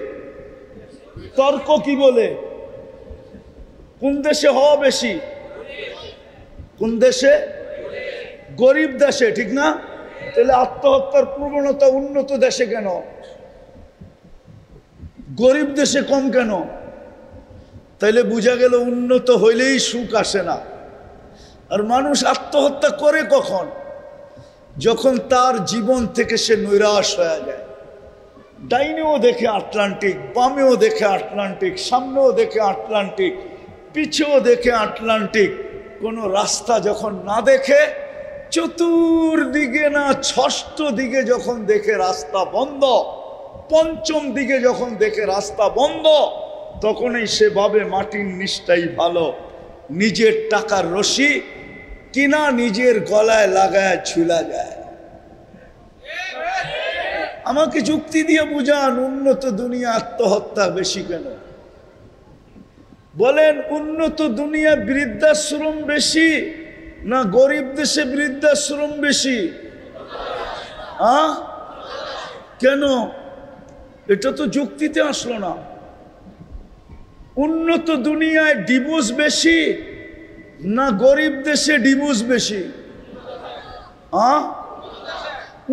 A: তর্ক কি বলে? কোন দেশে হওয়া বেশি? কোন দেশে? গরিব দেশে, ঠিক না? তাহলে আত্মহত্যার প্রবণতা উন্নত দেশে কেন, গরিব দেশে কম কেন? তাইলে বোঝা গেল উন্নত হইলেই সুখ আসে না। আর মানুষ আত্মহত্যা করে কখন? যখন তার জীবন থেকে সে নৈরাশ হয়ে যায়। ডাইনেও দেখে আটলান্টিক, বামেও দেখে আটলান্টিক, সামনেও দেখে আটলান্টিক, পিছেও দেখে আটলান্টিক। কোনো রাস্তা যখন না দেখে, চতুর্দিকে না ষষ্ঠ দিকে যখন দেখে রাস্তা বন্ধ, পঞ্চম দিকে যখন দেখে রাস্তা বন্ধ, তখনই সে ভাবে মাটির নিচটাই ভালো। নিজের টাকার রশি কিনা নিজের গলায় লাগায় ঝুলা যায়। আমাকে যুক্তি দিয়ে বুঝান, উন্নত দুনিয়া আত্মহত্যা বেশি কেন? বলেন, উন্নত দুনিয়া বৃদ্ধাশ্রম বেশি না গরিব দেশে বৃদ্ধাশ্রম বেশি? কেন? এটা তো যুক্তিতে আসলো না। উন্নত দুনিয়ায় ডিভোর্স বেশি না গরিব দেশে ডিভোর্স বেশি?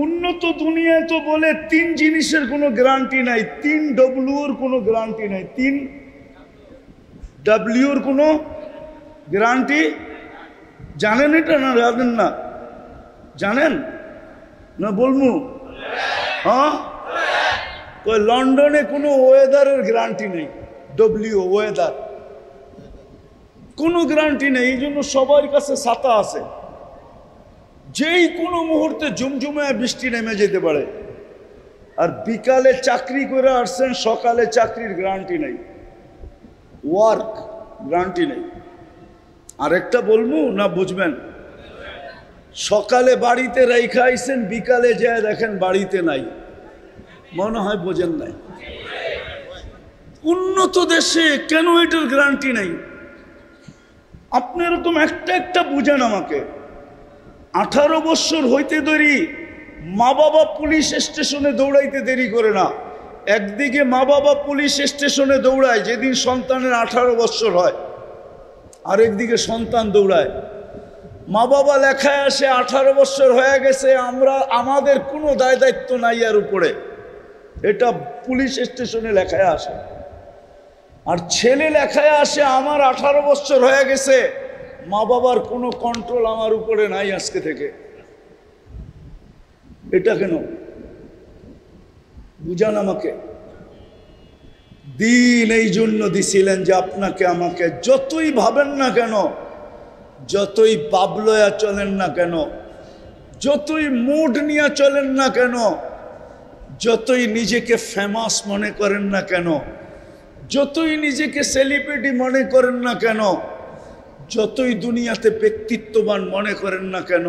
A: উন্নত দুনিয়ায় তো বলে 3 জিনিসের কোনো গ্যারান্টি নাই, 3 ডব্লিউর কোনো গ্যারান্টি নাই, 3 ডব্লিউর কোনো গ্যারান্টি। জানেন এটা না? জানেন না? জানেন না? বলবো লন্ডনে কোনো ওয়েদারের গ্যারান্টি নেই, ডব্লিউ ওয়েদার কোনো গ্যারান্টি নেই। এই জন্য সবার কাছে ছাতা আছে, যেই কোনো মুহূর্তে ঝুমঝুমায় বৃষ্টি নেমে যেতে পারে। আর বিকালে চাকরি করে আসছেন, সকালে চাকরির গ্যারান্টি নেই, ওয়ার্ক গ্যারান্টি নেই। আরেকটা বলবো না, বুঝবেন? সকালে বাড়িতে রেখে আইছেন, বিকালে যায় দেখেন বাড়িতে নাই, মনে হয় বোঝেন নাই। উন্নত দেশে কেন এটার গ্যারান্টি নেই? আপনি এরকম একটা বুঝেন আমাকে। 18 বছর হইতে দেরি, মা বাবা পুলিশ স্টেশনে দৌড়াইতে দেরি করে না। একদিকে মা বাবা পুলিশ স্টেশনে দৌড়ায় যেদিন সন্তানের 18 বছর হয়, আরেকদিকে সন্তান দৌড়ায়। মা বাবা লেখায় আসে 18 বছর হয়ে গেছে, আমাদের কোনো দায় দায়িত্ব নাই এর উপরে, এটা পুলিশ স্টেশনে লেখায় আসে। আর ছেলে লেখায় আসে আমার 18 বছর হয়ে গেছে, মা বাবার কোনো কন্ট্রোল আমার উপরে নাই আজকে থেকে। এটা কেন? বুঝান আমাকে। দিন এই জন্য দিছিলেন যে আপনাকে আমাকে যতই ভাবেন না কেন, যতই বাবলয়া চলেন না কেন, যতই মুড নিয়ে চলেন না কেন, যতই নিজেকে ফেমাস মনে করেন না কেন, যতই নিজেকে সেলিব্রিটি মনে করেন না কেন, যতই দুনিয়াতে ব্যক্তিত্ববান মনে করেন না কেন,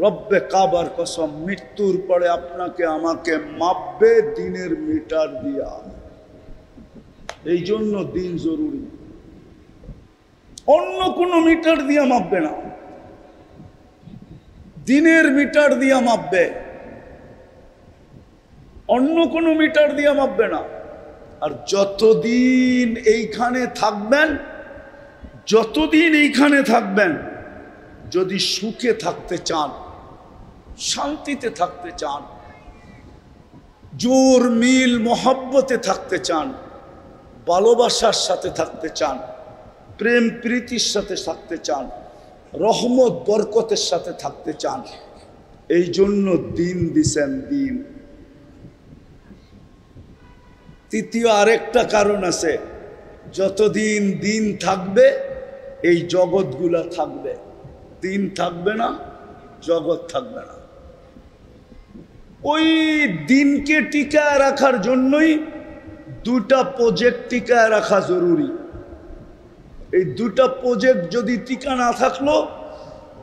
A: রব্বে কাবার কসম মৃত্যুর পরে আপনাকে আমাকে মাপবে দিনের মিটার দিয়া। এই জন্য দিন জরুরি, অন্য কোনো মিটার দিয়া মাপবে না, দিনের মিটার দিয়া মাপবে, অন্য কোনো মিটার দিয়া মাপবে না। আর যতদিন এইখানে থাকবেন, যতদিন এইখানে থাকবেন, যদি সুখে থাকতে চান, শান্তিতে থাকতে চান, জোর মিল মোহাব্বতে থাকতে চান, ভালোবাসার সাথে থাকতে চান, প্রেম প্রীতির সাথে থাকতে চান, রহমত বরকতের সাথে থাকতে চান, এই জন্য দিন দিছেন দিন। তৃতীয় আরেকটা কারণ আছে, যতদিন দিন থাকবে এই জগৎগুলা থাকবে, দিন থাকবে না জগৎ থাকবে না। ওই দিনকে টিকায় রাখার জন্যই দুটা প্রজেক্ট টিকায় রাখা জরুরি। এই দুটা প্রজেক্ট যদি টিকা না থাকলো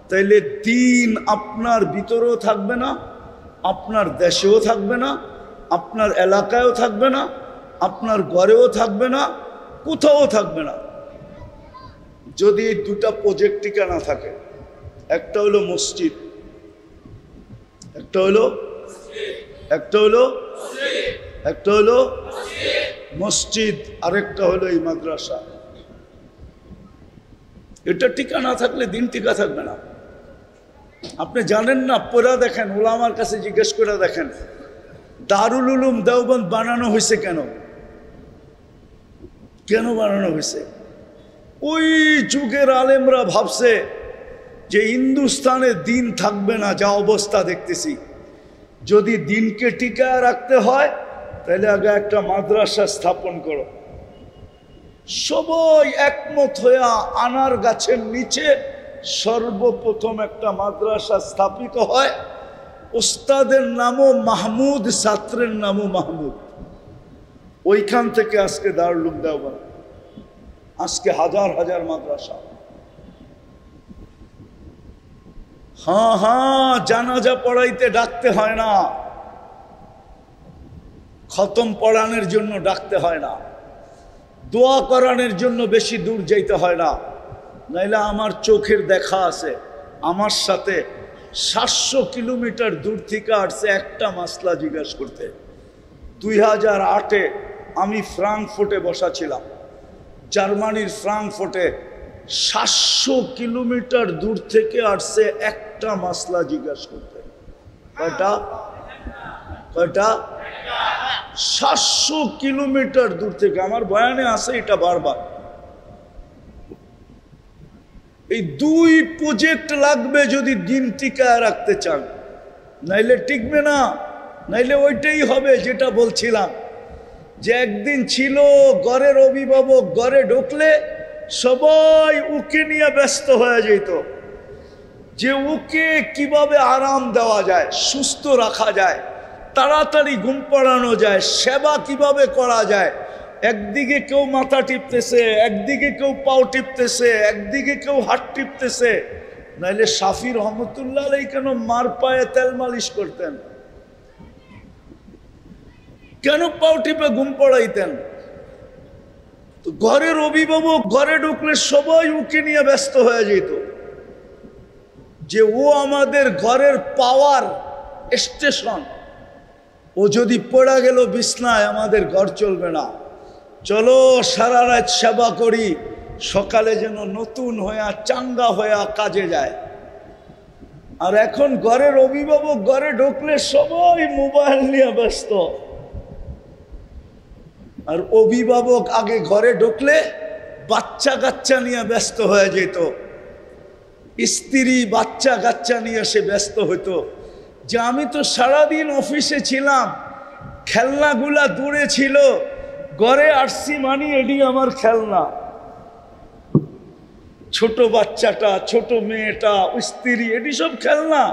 A: তাইলে দিন আপনার ভিতরেও থাকবে না, আপনার দেশেও থাকবে না, আপনার এলাকায়ও থাকবে না, আপনার ঘরেও থাকবে না, কোথাও থাকবে না। যদি এই দুটা প্রজেক্ট টিকা না থাকে, একটা হলো মসজিদ, একটা হলো মসজিদ, আরেকটা হলো এই মাদ্রাসা। এটা টিকা না থাকলে দিন টিকা থাকবে না। আপনি জানেন না, পড়া দেখেন, ওলামার কাছে জিজ্ঞেস করে দেখেন দারুল উলুম দেওবন্দ বানানো হয়েছে কেন? কেন বানানো হয়েছে? ওই যুগের আলেমরা ভাবছে যে হিন্দুস্তানে দিন থাকবে না, যা অবস্থা দেখতেছি, যদি দিনকে টিকায় রাখতে হয় তাহলে আগে একটা মাদ্রাসা স্থাপন করো। সবাই একমত হইয়া আনার গাছের নিচে সর্বপ্রথম একটা মাদ্রাসা স্থাপিত হয়। ওস্তাদের নামও মাহমুদ, ছাত্রের নামও মাহমুদ। ওইখান থেকে আজকে দারুল উলুম দেওবন্দ, আজকে হাজার হাজার মাদ্রাসা। হ্যাঁ, জানাজা পড়াইতে ডাকতে হয় না, খতম পড়ানোর জন্য ডাকতে হয় না, দোয়া করানোর জন্য বেশি দূর যাইতে হয় না। নাইলে আমার চোখের দেখা আছে, আমার সাথে 700 কিলোমিটার দূর থেকে আসছে একটা মাসলা জিজ্ঞাসা করতে। 2008-এ আমি ফ্রাঙ্কফুর্টে বসা ছিলাম, জার্মানির ফ্রাঙ্কফুর্টে 700 কিলোমিটার দূর থেকে আসছে একটা মাসলা জিজ্ঞাসা করতে। কয়টা? 700 কিলোমিটার দূর থেকে। আমার বয়ানে আছে এটা বারবার। এই দুই প্রজেক্ট লাগবে যদি দিন টিকায় রাখতে চান, নাইলে টিকবে না। নাইলে ওইটাই হবে যেটা বলছিলাম, যে একদিন ছিল ঘরের অভিভাবক ঘরে ঢুকলে সবাই ওকে নিয়ে ব্যস্ত হয়ে যেত, যে ওকে কিভাবে আরাম দেওয়া যায়, সুস্থ রাখা যায়, তাড়াতাড়ি ঘুম পাড়ানো যায়, সেবা কিভাবে করা যায়। একদিকে কেউ মাথা টিপতেছে, একদিকে কেউ পাও টিপতেছে, একদিকে কেউ হাত টিপতেছে। নাইলে শাফি রহমতুল্লাহ আলাইহি কেন মার পায়ে তেল মালিশ করতেন? কেন পাও টিপে ঘুম পড়াইতেন? তো ঘরের অভিভাবক ঘরে ঢুকলে সবাই ওকে নিয়ে ব্যস্ত হয়ে যেত, যে ও আমাদের ঘরের পাওয়ার স্টেশন। ও যদি পড়া গেল বিছনায়, আমাদের ঘর চলবে না। চলো সারা রাত সেবা করি, সকালে যেন নতুন হইয়া চাঙ্গা হইয়া কাজে যায়। আর এখন ঘরের অভিভাবক ঘরে ঢুকলে সবাই মোবাইল নিয়ে ব্যস্ত। আর অভিভাবক আগে ঘরে ঢুকলে বাচ্চা কাচ্চা নিয়ে ব্যস্ত হয়ে যেত, স্ত্রী বাচ্চা কাচ্চা নিয়ে সে ব্যস্ত হতো। যে আমি তো সারাদিন অফিসে ছিলাম, খেলনাগুলা দূরে ছিল, ঘরে আসছি মানি এটি আমার খেলনা। ছোট বাচ্চাটা, ছোট মেয়েটা, স্ত্রী, এটি সব খেলনা।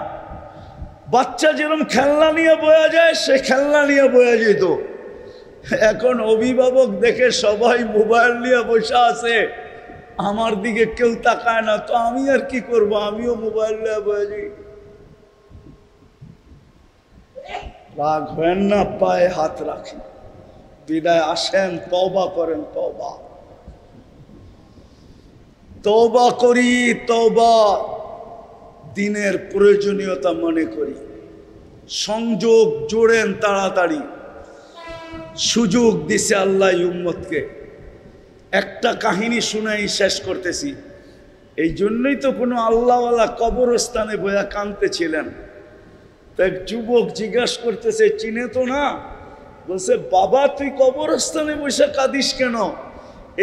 A: বাচ্চা যেরকম খেলনা নিয়ে বয়া যায়, সে খেলনা নিয়ে বয়া যেত। এখন অভিভাবক দেখে সবাই মোবাইল নিয়ে বসে আছে, আমার দিকে কেউ তাকায় না, তো আমি আর কি করব, আমিও মোবাইল নিয়ে বয়া যাই। রাগ হয় না, পায়ে হাত রাখি, বিদায় আসেন, তওবা করেন, তওবা তওবা করি, তওবা দিনের প্রয়োজনীয়তা মনে করি। সংযোগ জোড়েন তাড়াতাড়ি, সুযোগ দিছে আল্লাহ উম্মতকে। একটা কাহিনী শুনাই শেষ করতেছি। এই জন্যই তো কোনো আল্লাহওয়ালা কবরস্থানে বয়া কাঁদতেছিলেন। তো এক যুবক জিজ্ঞাসা করতেছে, চিনে তো না? বলছে, বাবা তুই কবরস্থানে বসে কাঁদিস কেন?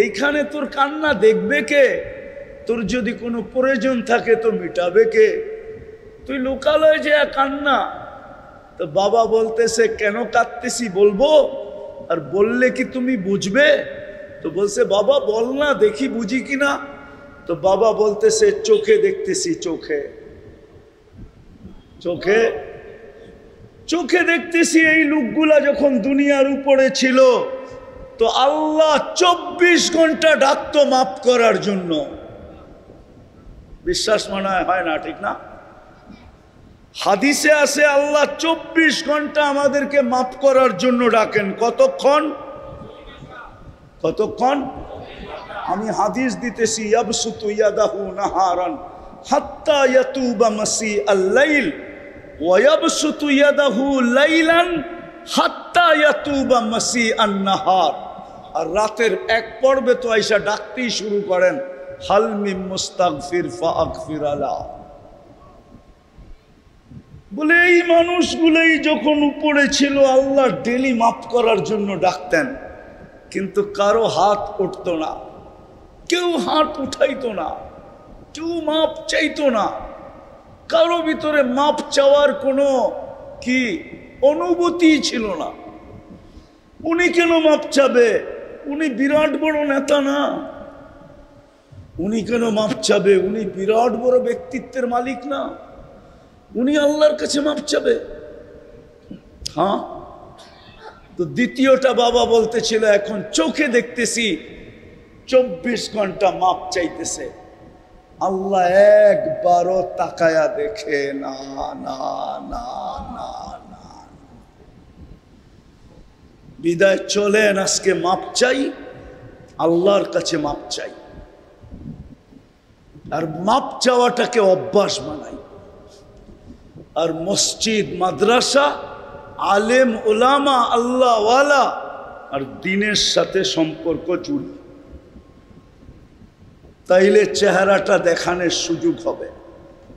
A: এইখানে তোর কান্না দেখবে কে? তোর যদি কোনো প্রয়োজন থাকে তো মিটাবে কে? তুই লোকালয়ে যে কান্না। তো বাবা বলতেছে, কেন কাঁদতেছি বলবো? আর বললে কি তুমি বুঝবে? তো বলছে, বাবা বল না, দেখি বুঝি কিনা। তো বাবা বলতেছে, চোখে দেখতেছি, চোখে চোখে চোখে দেখতেছি। এই লোকগুলা যখন দুনিয়ার উপরে ছিল, তো আল্লাহ 24 ঘন্টা ডাকতো মাফ করার জন্য। বিশ্বাস মনে হয় না, ঠিক না? হাদিসে আছে আল্লাহ 24 ঘন্টা আমাদেরকে মাফ করার জন্য ডাকেন। কতক্ষণ? কতক্ষণ? আমি হাদিস দিতেছি, ইয়াবসুতু ইয়াদাহু নাহারান হাত্তা ইয়াতুবা মাসি আল-লাইল ওয়া ইয়াবসুতু ইয়াদাহু লাইলান হাত্তা ইয়াতুবা মাসি আন-নাহার। আর রাতের এক পর্বে তো আইসা ডাকতেই শুরু করেন, হাল মিন মুস্তাগফির ফাগফির আলা। বলে এই মানুষগুলোই যখন উপরে ছিল, আল্লাহ ডেলি মাফ করার জন্য ডাকতেন, কিন্তু কারো হাত উঠতো না, কেউ হাত উঠাইতো না, কেউ মাপ চাইতো না। কারো ভিতরে মাপ চাওয়ার কোনো কি অনুভূতি ছিল না। উনি কেন মাপ চাবে? উনি বিরাট বড় নেতা না। উনি কেন মাপ চাবে? উনি বিরাট বড় ব্যক্তিত্বের মালিক না। উনি আল্লাহর কাছে মাপ চাবে? হ্যাঁ। তো দ্বিতীয়টা বাবা বলতেছিল, এখন চোখে দেখতেছি 24 ঘন্টা মাপ চাইতেছে। আল্লাহ একবারও তাকায়া দেখে না, না, না, না, না। বিদায় চলেন, আজকে মাপ চাই, আল্লাহর কাছে মাপ চাই, আর মাপ চাওয়াটাকে অভ্যাস বানাই। আর মসজিদ, মাদ্রাসা, আলেম ওলামা, আল্লাহওয়ালা আর দিনের সাথে সম্পর্ক জুড়ি, তাইলে চেহারাটা দেখানোর সুযোগ হবে,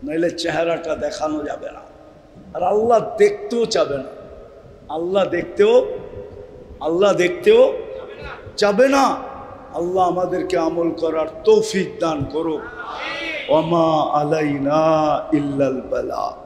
A: নাইলে চেহারাটা দেখানো যাবে না। আর আল্লাহ দেখতেও চাবে না। আল্লাহ দেখতেও চাবে না। আল্লাহ আমাদেরকে আমল করার তৌফিক দান করুক। ওয়া মা আলাইনা ইল্লাল বালাগ।